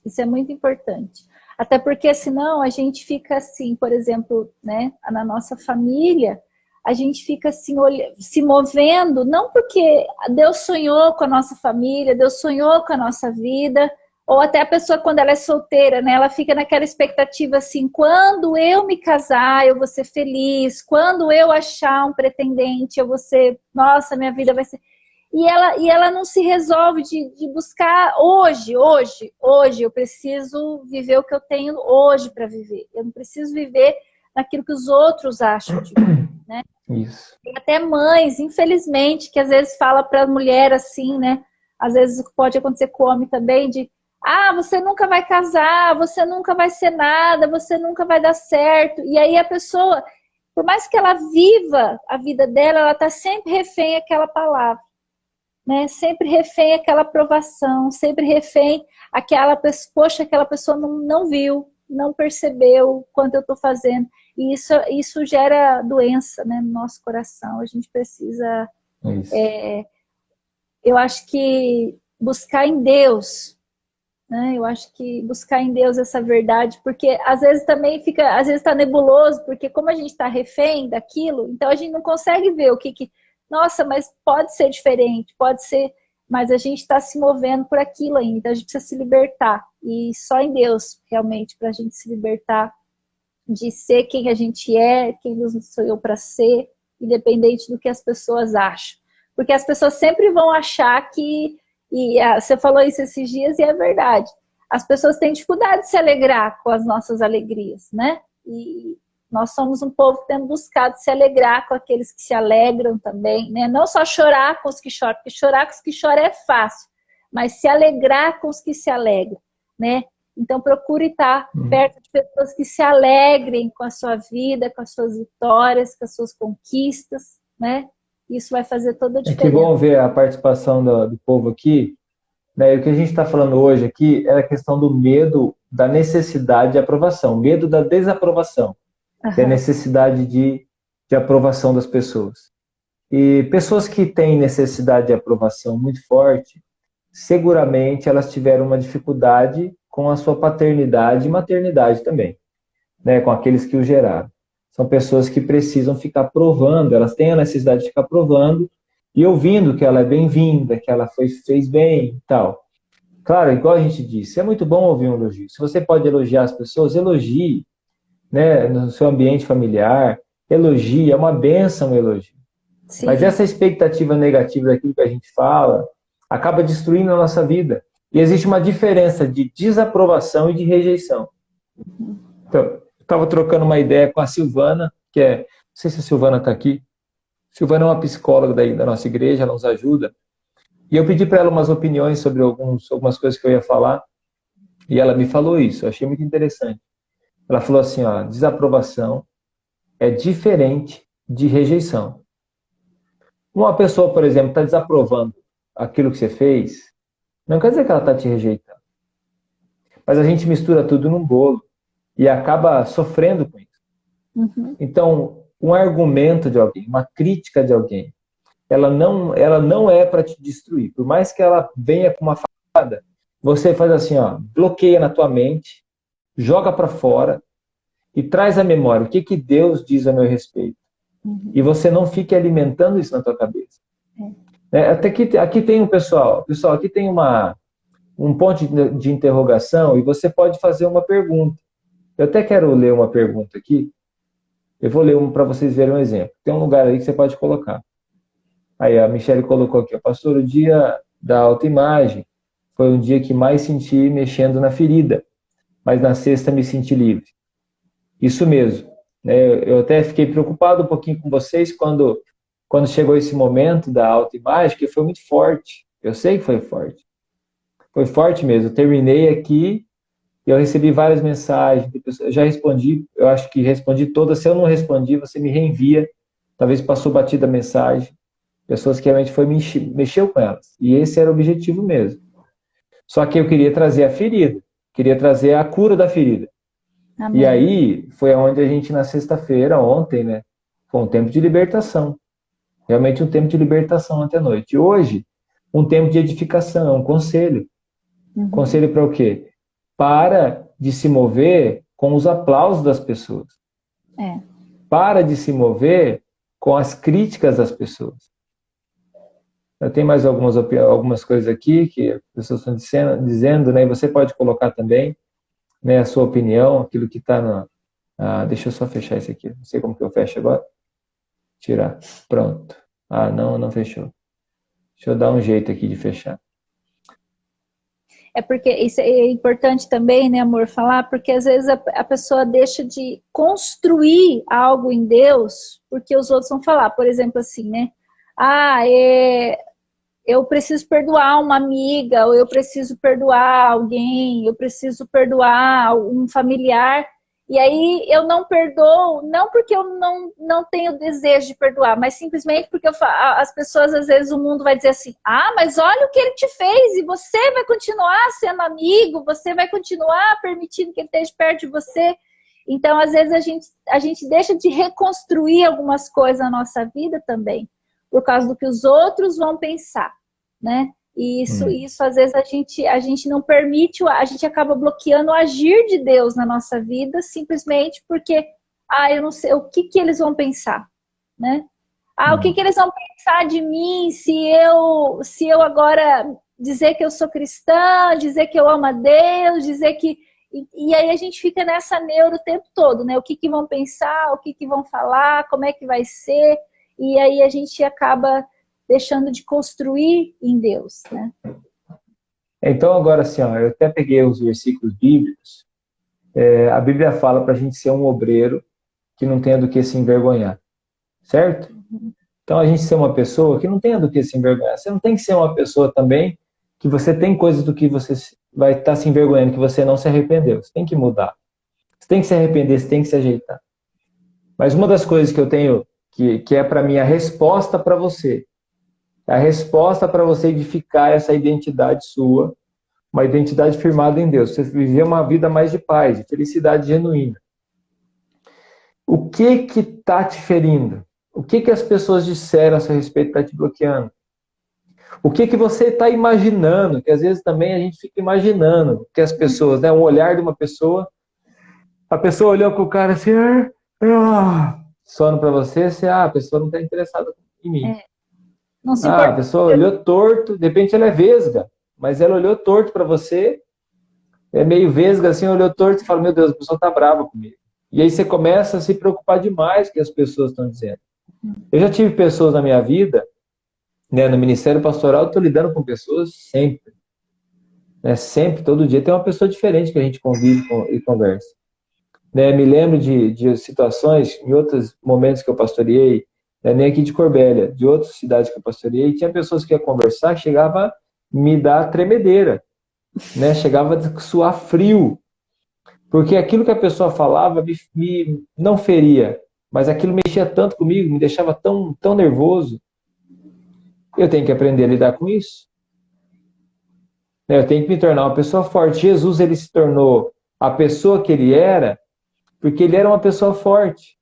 Isso é muito importante. Até porque senão a gente fica assim, por exemplo, né, na nossa família, a gente fica assim, se movendo, não porque Deus sonhou com a nossa família, Deus sonhou com a nossa vida, ou até a pessoa quando ela é solteira, né, ela fica naquela expectativa assim, quando eu me casar, eu vou ser feliz, quando eu achar um pretendente, eu vou ser, nossa, minha vida vai ser... E ela não se resolve de buscar hoje, eu preciso viver o que eu tenho hoje para viver. Eu não preciso viver naquilo que os outros acham de mim, né? Isso. Tem até mães, infelizmente, que às vezes fala para a mulher assim, né? Às vezes pode acontecer com o homem também, de você nunca vai casar, você nunca vai ser nada, você nunca vai dar certo. E aí a pessoa, por mais que ela viva a vida dela, ela está sempre refém àquela palavra. Né? Sempre refém aquela aprovação, sempre refém aquela pessoa, poxa, aquela pessoa não viu, não percebeu o quanto eu estou fazendo. E isso gera doença, né, no nosso coração. A gente precisa Isso. Eu acho que buscar em Deus, né? Eu acho que buscar em Deus essa verdade, porque às vezes também fica, às vezes está nebuloso, porque como a gente está refém daquilo, então a gente não consegue ver o que, nossa, mas pode ser diferente, pode ser, mas a gente está se movendo por aquilo ainda, então a gente precisa se libertar, e só em Deus, realmente, para a gente se libertar de ser quem a gente é, quem Deus nos sonhou para ser, independente do que as pessoas acham. Porque as pessoas sempre vão achar que, você falou isso esses dias e é verdade, as pessoas têm dificuldade de se alegrar com as nossas alegrias, né? E nós somos um povo que tem buscado se alegrar com aqueles que se alegram também, né? Não só chorar com os que choram, porque chorar com os que choram é fácil, mas se alegrar com os que se alegram, né? Então procure estar perto de pessoas que se alegrem com a sua vida, com as suas vitórias, com as suas conquistas, né? Isso vai fazer toda a diferença. É que bom ver a participação do povo aqui, né? E o que a gente está falando hoje aqui é a questão do medo da necessidade de aprovação, medo da desaprovação, que é a necessidade de aprovação das pessoas. E pessoas que têm necessidade de aprovação muito forte, seguramente elas tiveram uma dificuldade com a sua paternidade e maternidade também, né? Com aqueles que o geraram. São pessoas que precisam ficar provando, elas têm a necessidade de ficar provando e ouvindo que ela é bem-vinda, que ela fez bem e tal. Claro, igual a gente disse, é muito bom ouvir um elogio. Se você pode elogiar as pessoas, elogie, né? No seu ambiente familiar, elogie, é uma bênção o elogio. Sim. Mas essa expectativa negativa daquilo que a gente fala acaba destruindo a nossa vida. E existe uma diferença de desaprovação e de rejeição. Então, eu estava trocando uma ideia com a Silvana, não sei se a Silvana está aqui. Silvana é uma psicóloga da nossa igreja, ela nos ajuda. E eu pedi para ela umas opiniões sobre algumas coisas que eu ia falar. E ela me falou isso, eu achei muito interessante. Ela falou assim, ó, desaprovação é diferente de rejeição. Uma pessoa, por exemplo, está desaprovando aquilo que você fez, não quer dizer que ela está te rejeitando. Mas a gente mistura tudo num bolo e acaba sofrendo com isso. Então, um argumento de alguém, uma crítica de alguém, ela não é para te destruir. Por mais que ela venha com uma facada, você faz assim, ó, bloqueia na tua mente, joga para fora e traz à memória o que Deus diz a meu respeito. E você não fique alimentando isso na tua cabeça. Até aqui tem pessoal, aqui tem um ponto de interrogação e você pode fazer uma pergunta. Eu até quero ler uma pergunta aqui. Eu vou ler para vocês verem um exemplo. Tem um lugar aí que você pode colocar. Aí a Michelle colocou aqui, pastor, o dia da autoimagem foi um dia que mais senti mexendo na ferida, mas na sexta me senti livre. Isso mesmo. Eu até fiquei preocupado um pouquinho com vocês quando chegou esse momento da autoimagem, que foi muito forte. Eu sei que foi forte. Foi forte mesmo. Eu terminei aqui e eu recebi várias mensagens. Eu já respondi, eu acho que respondi todas. Se eu não respondi, você me reenvia. Talvez passou batida a mensagem. Pessoas que realmente mexeu com elas. E esse era o objetivo mesmo. Só que eu queria trazer a ferida. Queria trazer a cura da ferida. Amém. E aí foi onde a gente, na sexta-feira, ontem, né? Foi um tempo de libertação. Realmente um tempo de libertação até a noite. E hoje, um tempo de edificação, um conselho. Conselho para o quê? Para de se mover com os aplausos das pessoas. Para de se mover com as críticas das pessoas. Eu tenho mais algumas coisas aqui que as pessoas estão dizendo, né? E você pode colocar também, né, a sua opinião, aquilo que está na... deixa eu só fechar esse aqui. Não sei como que eu fecho agora. Tirar. Pronto. Não fechou. Deixa eu dar um jeito aqui de fechar. É porque isso é importante também, né, amor, falar, porque às vezes a pessoa deixa de construir algo em Deus, porque os outros vão falar, por exemplo, assim, né? Eu preciso perdoar uma amiga, ou eu preciso perdoar alguém, eu preciso perdoar um familiar, e aí eu não perdoo, não porque eu não tenho desejo de perdoar, mas simplesmente porque as pessoas, às vezes, o mundo vai dizer assim, mas olha o que ele te fez, e você vai continuar sendo amigo, você vai continuar permitindo que ele esteja perto de você. Então, às vezes, a gente deixa de reconstruir algumas coisas na nossa vida também. por causa do que os outros vão pensar, né? E isso às vezes a gente não permite, a gente acaba bloqueando o agir de Deus na nossa vida, simplesmente porque, eu não sei, o que eles vão pensar, né? O que eles vão pensar de mim se eu agora dizer que eu sou cristã, dizer que eu amo a Deus, dizer que... E aí a gente fica nessa neura o tempo todo, né? O que vão pensar, o que vão falar, como é que vai ser, e aí a gente acaba deixando de construir em Deus, né? Então agora assim, eu até peguei os versículos bíblicos, a Bíblia fala para a gente ser um obreiro que não tenha do que se envergonhar, certo? Então a gente ser uma pessoa que não tenha do que se envergonhar. Você não tem que ser uma pessoa também que você tem coisas do que você vai estar se envergonhando, que você não se arrependeu. Você tem que mudar. Você tem que se arrepender, você tem que se ajeitar. Mas uma das coisas que eu tenho, que é para mim a resposta para você, a resposta para você edificar essa identidade sua, uma identidade firmada em Deus, você viver uma vida mais de paz, de felicidade genuína. O que está te ferindo? O que as pessoas disseram a seu respeito está te bloqueando? O que você está imaginando? Que às vezes também a gente fica imaginando que as pessoas, né, o olhar de uma pessoa, a pessoa olhou para o cara assim, sono para você, a pessoa não está interessada em mim. Não se A pessoa olhou torto, de repente ela é vesga, mas ela olhou torto para você, é meio vesga assim, olhou torto e fala, meu Deus, a pessoa está brava comigo. E aí você começa a se preocupar demais com o que as pessoas estão dizendo. Eu já tive pessoas na minha vida, né, no Ministério Pastoral, eu estou lidando com pessoas sempre. Né, sempre, todo dia, tem uma pessoa diferente que a gente convive e conversa. Né, me lembro de situações, em outros momentos que eu pastoreei, né, nem aqui de Corbélia, de outras cidades que eu pastoreei, tinha pessoas que iam conversar, chegava a me dar tremedeira, né, chegava a suar frio, porque aquilo que a pessoa falava me não feria, mas aquilo mexia tanto comigo, me deixava tão nervoso. Eu tenho que aprender a lidar com isso. Eu tenho que me tornar uma pessoa forte. Jesus, ele se tornou a pessoa que ele era, porque ele era uma pessoa forte.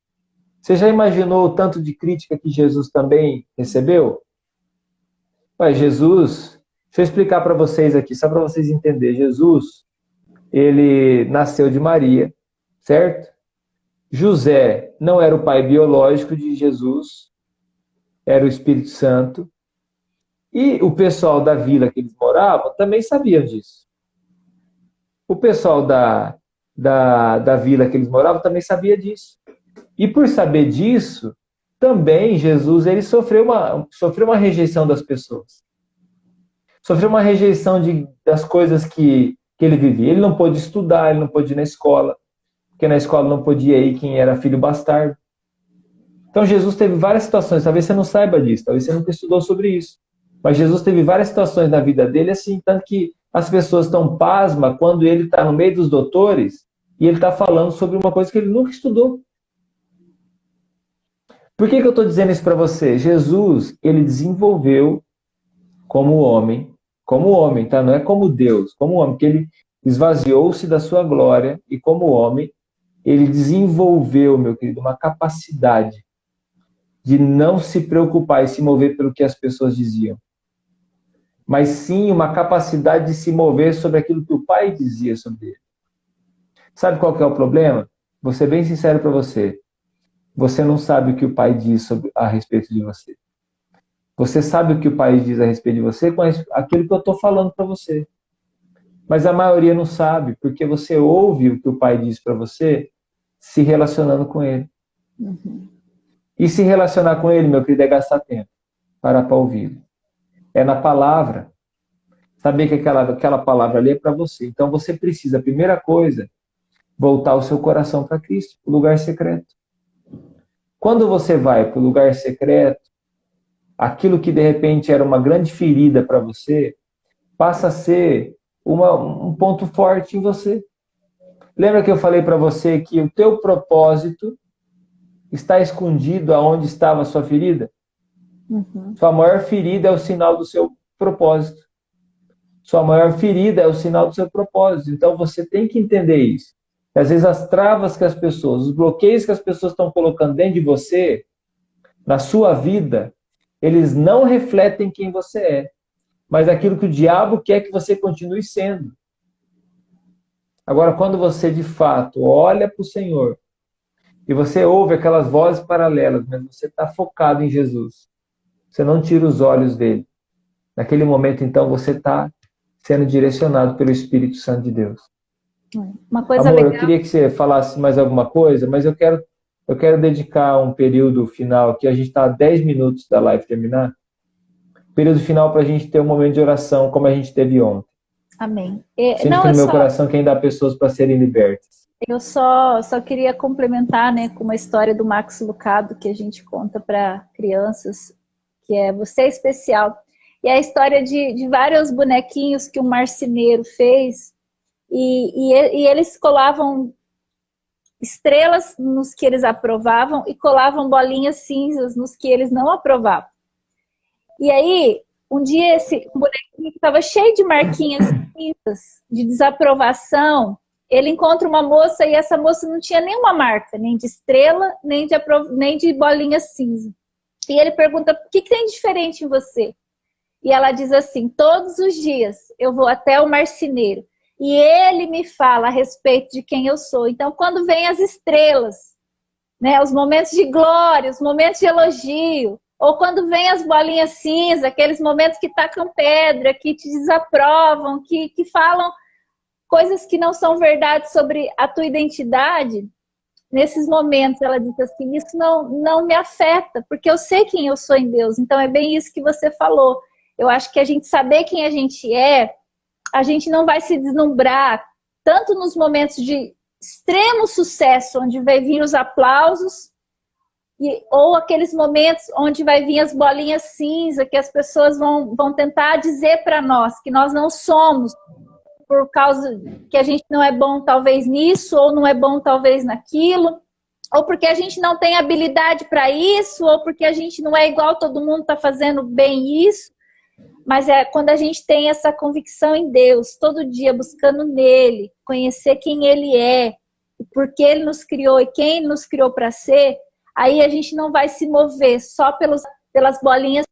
Você já imaginou o tanto de crítica que Jesus também recebeu? Jesus, deixa eu explicar para vocês aqui, só para vocês entenderem. Jesus, ele nasceu de Maria, certo? José não era o pai biológico de Jesus, era o Espírito Santo. E o pessoal da vila que eles moravam também sabia disso. O pessoal da vila que eles moravam também sabia disso. E por saber disso, também Jesus ele sofreu uma rejeição das pessoas. Sofreu uma rejeição das coisas que ele vivia. Ele não pôde estudar, ele não pôde ir na escola, porque na escola não podia ir quem era filho bastardo. Então Jesus teve várias situações, talvez você não saiba disso, talvez você nunca estudou sobre isso. Mas Jesus teve várias situações na vida dele, assim, tanto que as pessoas estão pasmas quando ele está no meio dos doutores e ele está falando sobre uma coisa que ele nunca estudou. Por que eu estou dizendo isso para você? Jesus, ele desenvolveu como homem, tá? Não é como Deus, como homem, que ele esvaziou-se da sua glória e como homem, ele desenvolveu, meu querido, uma capacidade de não se preocupar e se mover pelo que as pessoas diziam, mas sim uma capacidade de se mover sobre aquilo que o Pai dizia sobre ele. Sabe qual que é o problema? Vou ser bem sincero para você. Você não sabe o que o Pai diz a respeito de você. Você sabe o que o Pai diz a respeito de você com aquilo que eu estou falando para você. Mas a maioria não sabe, porque você ouve o que o Pai diz para você se relacionando com Ele. Uhum. E se relacionar com Ele, meu querido, é gastar tempo para ouvi-lo. É na palavra. Saber que aquela palavra ali é para você. Então você precisa, a primeira coisa, voltar o seu coração para Cristo, para o lugar secreto. Quando você vai para o lugar secreto, aquilo que de repente era uma grande ferida para você, passa a ser um ponto forte em você. Lembra que eu falei para você que o teu propósito está escondido aonde estava a sua ferida? Uhum. Sua maior ferida é o sinal do seu propósito. Sua maior ferida é o sinal do seu propósito. Então você tem que entender isso. Às vezes as travas que as pessoas, os bloqueios que as pessoas estão colocando dentro de você, na sua vida, eles não refletem quem você é, mas aquilo que o diabo quer que você continue sendo. Agora, quando você de fato olha para o Senhor e você ouve aquelas vozes paralelas, mas você está focado em Jesus, você não tira os olhos dele. Naquele momento, então, você está sendo direcionado pelo Espírito Santo de Deus. Uma coisa Amor, legal. eu queria que você falasse mais alguma coisa, mas eu quero dedicar um período final, que a gente está a 10 minutos da live terminar, período final para a gente ter um momento de oração, como a gente teve ontem. Amém. Sinto que no meu coração que ainda há pessoas para serem libertas. Eu só queria complementar, né, com uma história do Max Lucado que a gente conta para crianças, que é Você é Especial. E é a história de vários bonequinhos que um marceneiro fez, e eles colavam estrelas nos que eles aprovavam e colavam bolinhas cinzas nos que eles não aprovavam. E aí, um dia esse bonequinho que estava cheio de marquinhas cinzas, de desaprovação, ele encontra uma moça e essa moça não tinha nenhuma marca, nem de estrela, nem de bolinha cinza. E ele pergunta, o que tem de diferente em você? E ela diz assim, todos os dias eu vou até o marceneiro e ele me fala a respeito de quem eu sou. Então, quando vem as estrelas, né, os momentos de glória, os momentos de elogio, ou quando vem as bolinhas cinza, aqueles momentos que tacam pedra, que te desaprovam, que falam coisas que não são verdade sobre a tua identidade, nesses momentos ela diz assim, isso não me afeta, porque eu sei quem eu sou em Deus. Então é bem isso que você falou. Eu acho que a gente saber quem a gente é, a gente não vai se deslumbrar, tanto nos momentos de extremo sucesso, onde vai vir os aplausos, ou aqueles momentos onde vai vir as bolinhas cinza, que as pessoas vão tentar dizer para nós que nós não somos, por causa que a gente não é bom talvez nisso, ou não é bom talvez naquilo, ou porque a gente não tem habilidade para isso, ou porque a gente não é igual, todo mundo está fazendo bem isso. Mas é quando a gente tem essa convicção em Deus, todo dia buscando nele, conhecer quem ele é, por que ele nos criou e quem ele nos criou para ser, aí a gente não vai se mover só pelas bolinhas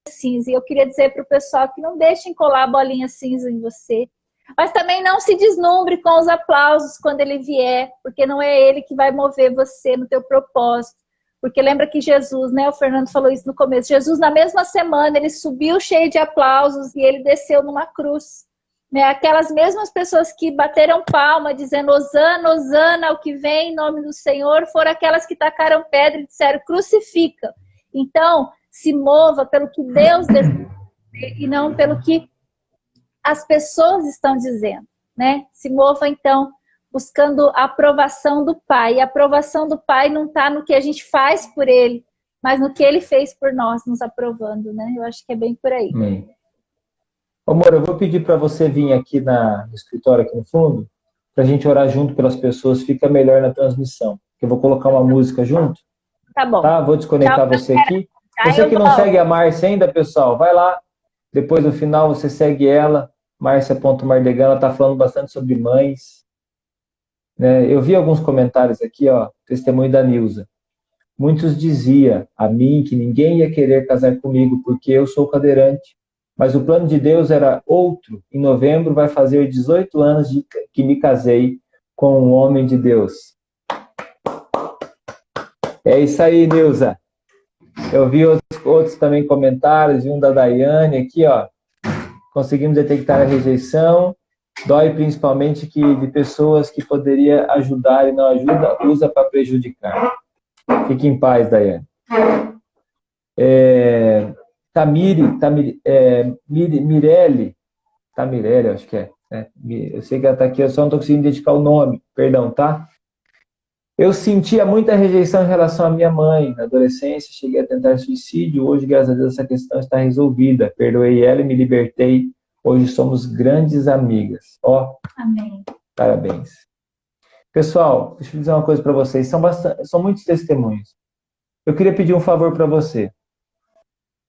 cinza. E eu queria dizer para o pessoal que não deixem colar a bolinha cinza em você, mas também não se deslumbre com os aplausos quando ele vier, porque não é ele que vai mover você no teu propósito. Porque lembra que Jesus, né, o Fernando falou isso no começo, Jesus na mesma semana, ele subiu cheio de aplausos e ele desceu numa cruz. Né? Aquelas mesmas pessoas que bateram palma, dizendo Hosana, Hosana, o que vem em nome do Senhor, foram aquelas que tacaram pedra e disseram crucifica. Então, se mova pelo que Deus deseja e não pelo que as pessoas estão dizendo. Né? Se mova, então, buscando a aprovação do Pai. E a aprovação do Pai não está no que a gente faz por Ele, mas no que Ele fez por nós, nos aprovando, né? Eu acho que é bem por aí. Amém. Amor, eu vou pedir para você vir aqui no escritório, aqui no fundo, para a gente orar junto pelas pessoas, fica melhor na transmissão. Eu vou colocar uma música junto. Tá bom. Tá? Vou desconectar você aqui. Você que não segue a Márcia ainda, pessoal, vai lá. Depois, no final, você segue ela, Márcia.Mardegan, ela está falando bastante sobre mães. Né? Eu vi alguns comentários aqui, ó, testemunho da Nilza. Muitos diziam a mim que ninguém ia querer casar comigo porque eu sou cadeirante, mas o plano de Deus era outro. Em novembro vai fazer 18 anos que me casei com um homem de Deus. É isso aí, Nilza. Eu vi outros também comentários, vi um da Daiane aqui, ó. Conseguimos detectar a rejeição. Dói principalmente de pessoas que poderia ajudar e não ajuda, usa para prejudicar. Fique em paz, Daiane. Mirelle, acho que é. Eu sei que ela está aqui, eu só não estou conseguindo identificar o nome, perdão, tá? Eu sentia muita rejeição em relação à minha mãe. Na adolescência, cheguei a tentar suicídio. Hoje, graças a Deus, essa questão está resolvida. Perdoei ela e me libertei. Hoje somos grandes amigas. Ó, amém. Parabéns. Pessoal, deixa eu dizer uma coisa para vocês. São muitos testemunhos. Eu queria pedir um favor para você.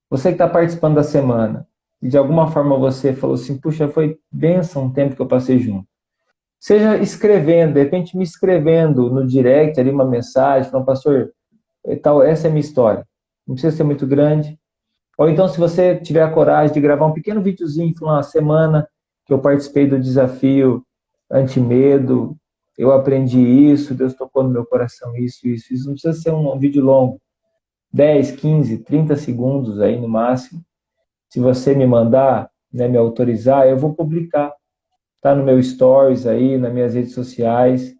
Você que está participando da semana, e de alguma forma você falou assim, puxa, foi bênção um tempo que eu passei junto. Seja escrevendo, de repente me escrevendo no direct ali uma mensagem, falando, pastor, tal, essa é a minha história. não precisa ser muito grande. Ou então, se você tiver a coragem de gravar um pequeno videozinho, falando uma semana que eu participei do desafio anti-medo, eu aprendi isso, Deus tocou no meu coração isso, isso, isso. Não precisa ser um vídeo longo, 10, 15, 30 segundos aí no máximo. Se você me mandar, né, me autorizar, eu vou publicar. Tá no meu stories aí, nas minhas redes sociais,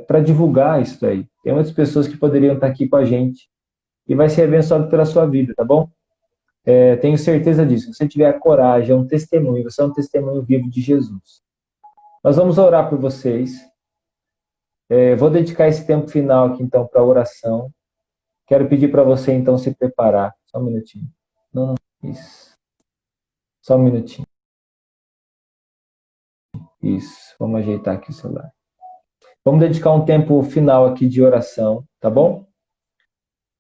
para divulgar isso aí. Tem muitas pessoas que poderiam estar aqui com a gente e vai ser abençoado pela sua vida, tá bom? Tenho certeza disso. Se você tiver a coragem, é um testemunho, você é um testemunho vivo de Jesus. Nós vamos orar por vocês. Vou dedicar esse tempo final aqui, então, para oração. Quero pedir para você, então, se preparar. Só um minutinho. Não, isso. Só um minutinho. Isso. Vamos ajeitar aqui o celular. Vamos dedicar um tempo final aqui de oração, tá bom?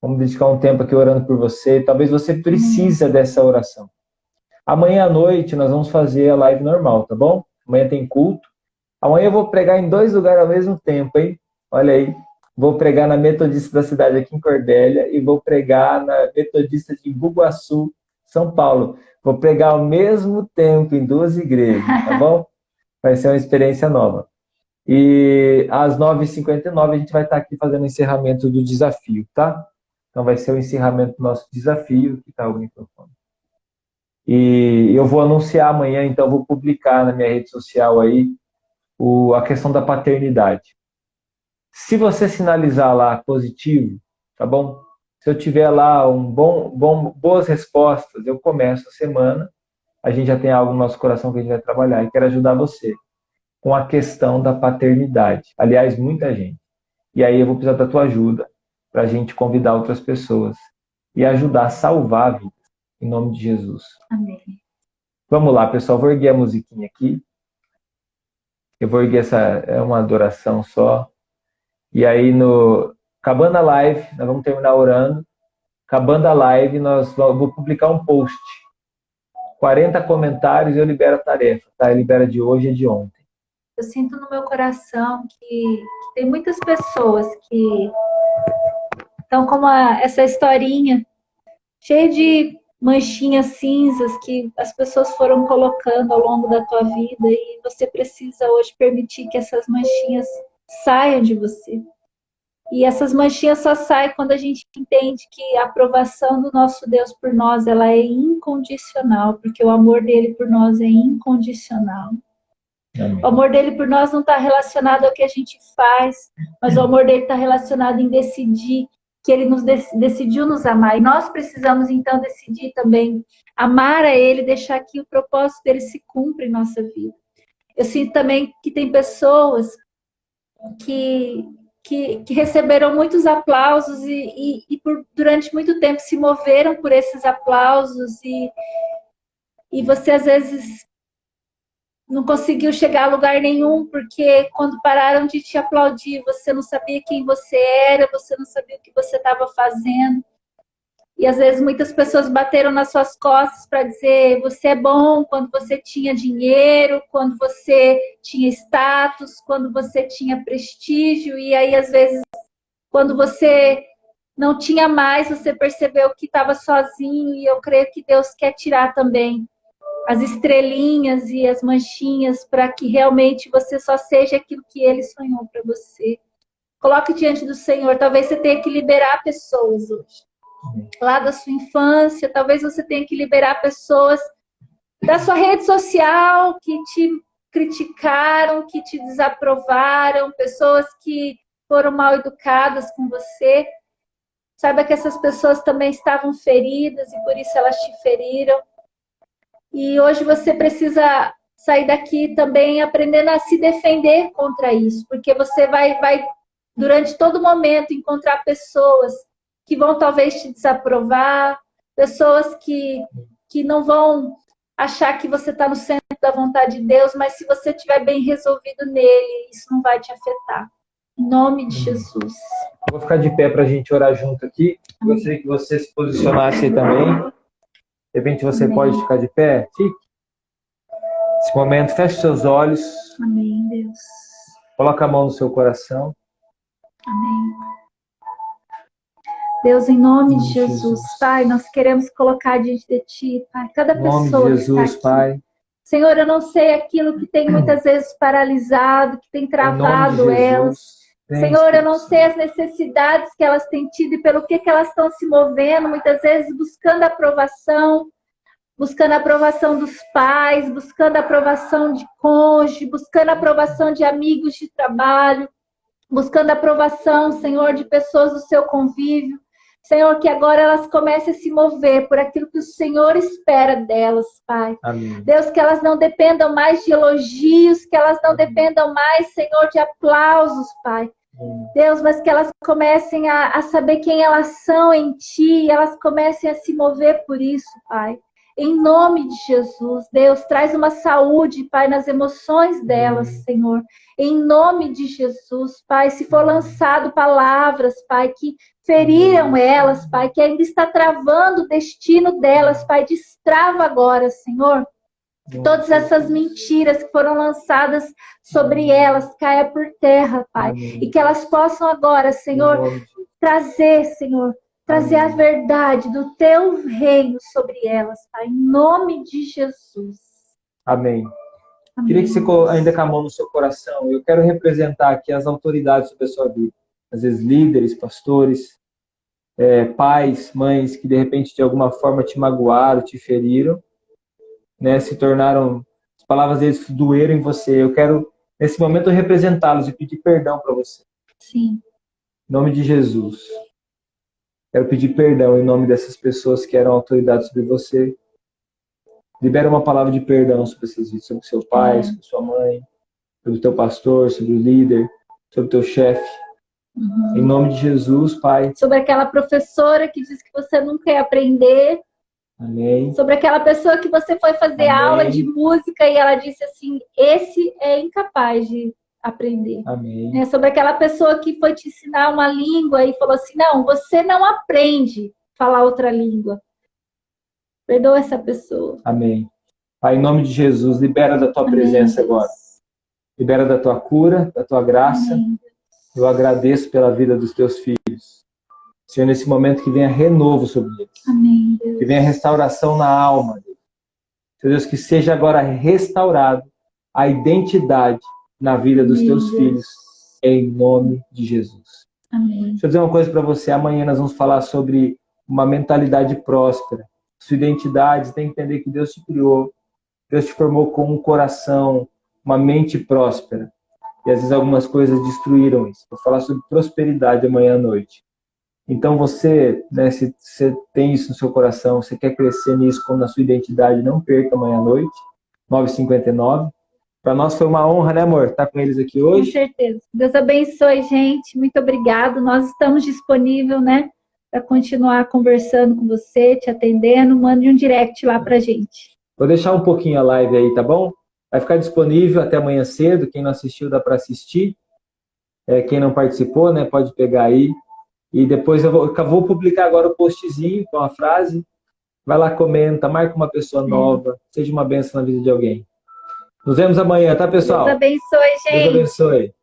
Vamos dedicar um tempo aqui orando por você. Talvez você precise dessa oração. Amanhã à noite nós vamos fazer a live normal, tá bom? Amanhã tem culto. Amanhã eu vou pregar em 2 lugares ao mesmo tempo, hein? Olha aí. Vou pregar na Metodista da cidade aqui em Cordélia e vou pregar na Metodista de Bugaçu, São Paulo. Vou pregar ao mesmo tempo em 2 igrejas, tá bom? Vai ser uma experiência nova. E às 9h59 a gente vai estar aqui fazendo o encerramento do desafio, tá? Então vai ser o encerramento do nosso desafio, que está o microfone. E eu vou anunciar amanhã, então vou publicar na minha rede social aí a questão da paternidade. Se você sinalizar lá positivo, tá bom? Se eu tiver lá boas respostas, eu começo a semana, a gente já tem algo no nosso coração que a gente vai trabalhar e quero ajudar você com a questão da paternidade. Aliás, muita gente. E aí eu vou precisar da tua ajuda para a gente convidar outras pessoas e ajudar a salvar vidas. Em nome de Jesus. Amém. Vamos lá, pessoal. Vou erguer a musiquinha aqui. Eu vou erguer é uma adoração só. E aí, acabando a live, nós vamos terminar orando. Acabando a live, vou publicar um post. 40 comentários e eu libero a tarefa, tá? Eu libero de hoje e de ontem. Eu sinto no meu coração que tem muitas pessoas que estão como essa historinha, cheia de manchinhas cinzas que as pessoas foram colocando ao longo da tua vida e você precisa hoje permitir que essas manchinhas saiam de você. E essas manchinhas só saem quando a gente entende que a aprovação do nosso Deus por nós, ela é incondicional, porque o amor dele por nós é incondicional. Amém. O amor dele por nós não está relacionado ao que a gente faz, mas o amor dele está relacionado em decidir que ele decidiu nos amar. E nós precisamos, então, decidir também amar a ele, deixar que o propósito dele se cumpra em nossa vida. Eu sinto também que tem pessoas que receberam muitos aplausos e durante muito tempo se moveram por esses aplausos e você, às vezes, não conseguiu chegar a lugar nenhum, porque quando pararam de te aplaudir, você não sabia quem você era, você não sabia o que você estava fazendo. E às vezes muitas pessoas bateram nas suas costas para dizer você é bom quando você tinha dinheiro, quando você tinha status, quando você tinha prestígio. E aí, às vezes, quando você não tinha mais, você percebeu que estava sozinho. E eu creio que Deus quer tirar também as estrelinhas e as manchinhas para que realmente você só seja aquilo que Ele sonhou para você. Coloque diante do Senhor. Talvez você tenha que liberar pessoas hoje, lá da sua infância. Talvez você tenha que liberar pessoas da sua rede social que te criticaram, que te desaprovaram, pessoas que foram mal educadas com você. Saiba que essas pessoas também estavam feridas e por isso elas te feriram. E hoje você precisa sair daqui também aprendendo a se defender contra isso, porque você vai durante todo momento encontrar pessoas que vão talvez te desaprovar, pessoas que não vão achar que você está no centro da vontade de Deus, mas se você estiver bem resolvido nele, isso não vai te afetar. Em nome de Jesus. Eu vou ficar de pé para a gente orar junto aqui. Gostaria que você se posicionasse aí também. De repente você Amém. Pode ficar de pé? Fique. Nesse momento, feche seus olhos. Amém, Deus. Coloca a mão no seu coração. Amém. Deus, em nome de Jesus, Pai, nós queremos colocar diante de Ti, Pai, cada pessoa que está aqui. Pai. Senhor, eu não sei aquilo que tem muitas vezes paralisado, que tem travado elas. Senhor, eu não sei as necessidades que elas têm tido e pelo que elas estão se movendo, muitas vezes buscando a aprovação dos pais, buscando a aprovação de cônjuge, buscando a aprovação de amigos de trabalho, buscando a aprovação, Senhor, de pessoas do seu convívio. Senhor, que agora elas comecem a se mover por aquilo que o Senhor espera delas, Pai. Amém. Deus, que elas não dependam mais de elogios, que elas não dependam mais, Senhor, de aplausos, Pai. Deus, mas que elas comecem a saber quem elas são em Ti, e elas comecem a se mover por isso, Pai. Em nome de Jesus, Deus, traz uma saúde, Pai, nas emoções delas, Senhor. Em nome de Jesus, Pai, se for lançado palavras, Pai, que feriram elas, Pai, que ainda está travando o destino delas, Pai, destrava agora, Senhor. Que todas essas mentiras que foram lançadas sobre elas caia por terra, Pai. E que elas possam agora, Senhor, trazer, Senhor, trazer a verdade do Teu reino sobre elas, Pai. Em nome de Jesus. Amém. Amém. Queria que você, ainda com a mão no seu coração, eu quero representar aqui as autoridades sobre a sua vida. Às vezes líderes, pastores, pais, mães que de repente de alguma forma te magoaram, te feriram, né, se tornaram, as palavras deles doeram em você. Eu quero, nesse momento, representá-los e pedir perdão para você. Sim. Em nome de Jesus. Quero pedir perdão em nome dessas pessoas que eram autoridades sobre você. Libera uma palavra de perdão sobre essas vidas, sobre seu pai, sobre sua mãe, sobre o teu pastor, sobre o líder, sobre o teu chefe. Em nome de Jesus, Pai. Sobre aquela professora que disse que você nunca ia aprender. Amém. Sobre aquela pessoa que você foi fazer aula de música e ela disse assim, esse é incapaz de aprender. Amém. Sobre aquela pessoa que foi te ensinar uma língua e falou assim, não, você não aprende a falar outra língua. Perdoa essa pessoa. Amém. Pai, em nome de Jesus, libera da tua presença agora. Libera da tua cura, da tua graça. Amém. Eu agradeço pela vida dos teus filhos. Senhor, nesse momento que venha renovo sobre eles. Amém, Deus. Que venha restauração na alma. Senhor Deus, que seja agora restaurado a identidade na vida dos teus filhos. Em nome de Jesus. Amém. Deixa eu dizer uma coisa para você. Amanhã nós vamos falar sobre uma mentalidade próspera. Sua identidade, você tem que entender que Deus te criou. Deus te formou com um coração, uma mente próspera. E às vezes algumas coisas destruíram isso. Vou falar sobre prosperidade amanhã à noite. Então você, né, se você tem isso no seu coração, você quer crescer nisso como na sua identidade, não perca amanhã à noite, 9h59. Para nós foi uma honra, né, amor? Estar com eles aqui hoje. Com certeza. Deus abençoe, gente. Muito obrigado. Nós estamos disponíveis, né, para continuar conversando com você, te atendendo. Mande um direct lá para gente. Vou deixar um pouquinho a live aí, tá bom? Vai ficar disponível até amanhã cedo. Quem não assistiu, dá para assistir. Quem não participou, né, pode pegar aí. E depois eu vou publicar agora o postzinho com a frase. Vai lá, comenta, marca uma pessoa nova. Seja uma bênção na vida de alguém. Nos vemos amanhã, tá, pessoal? Deus abençoe, gente. Deus abençoe.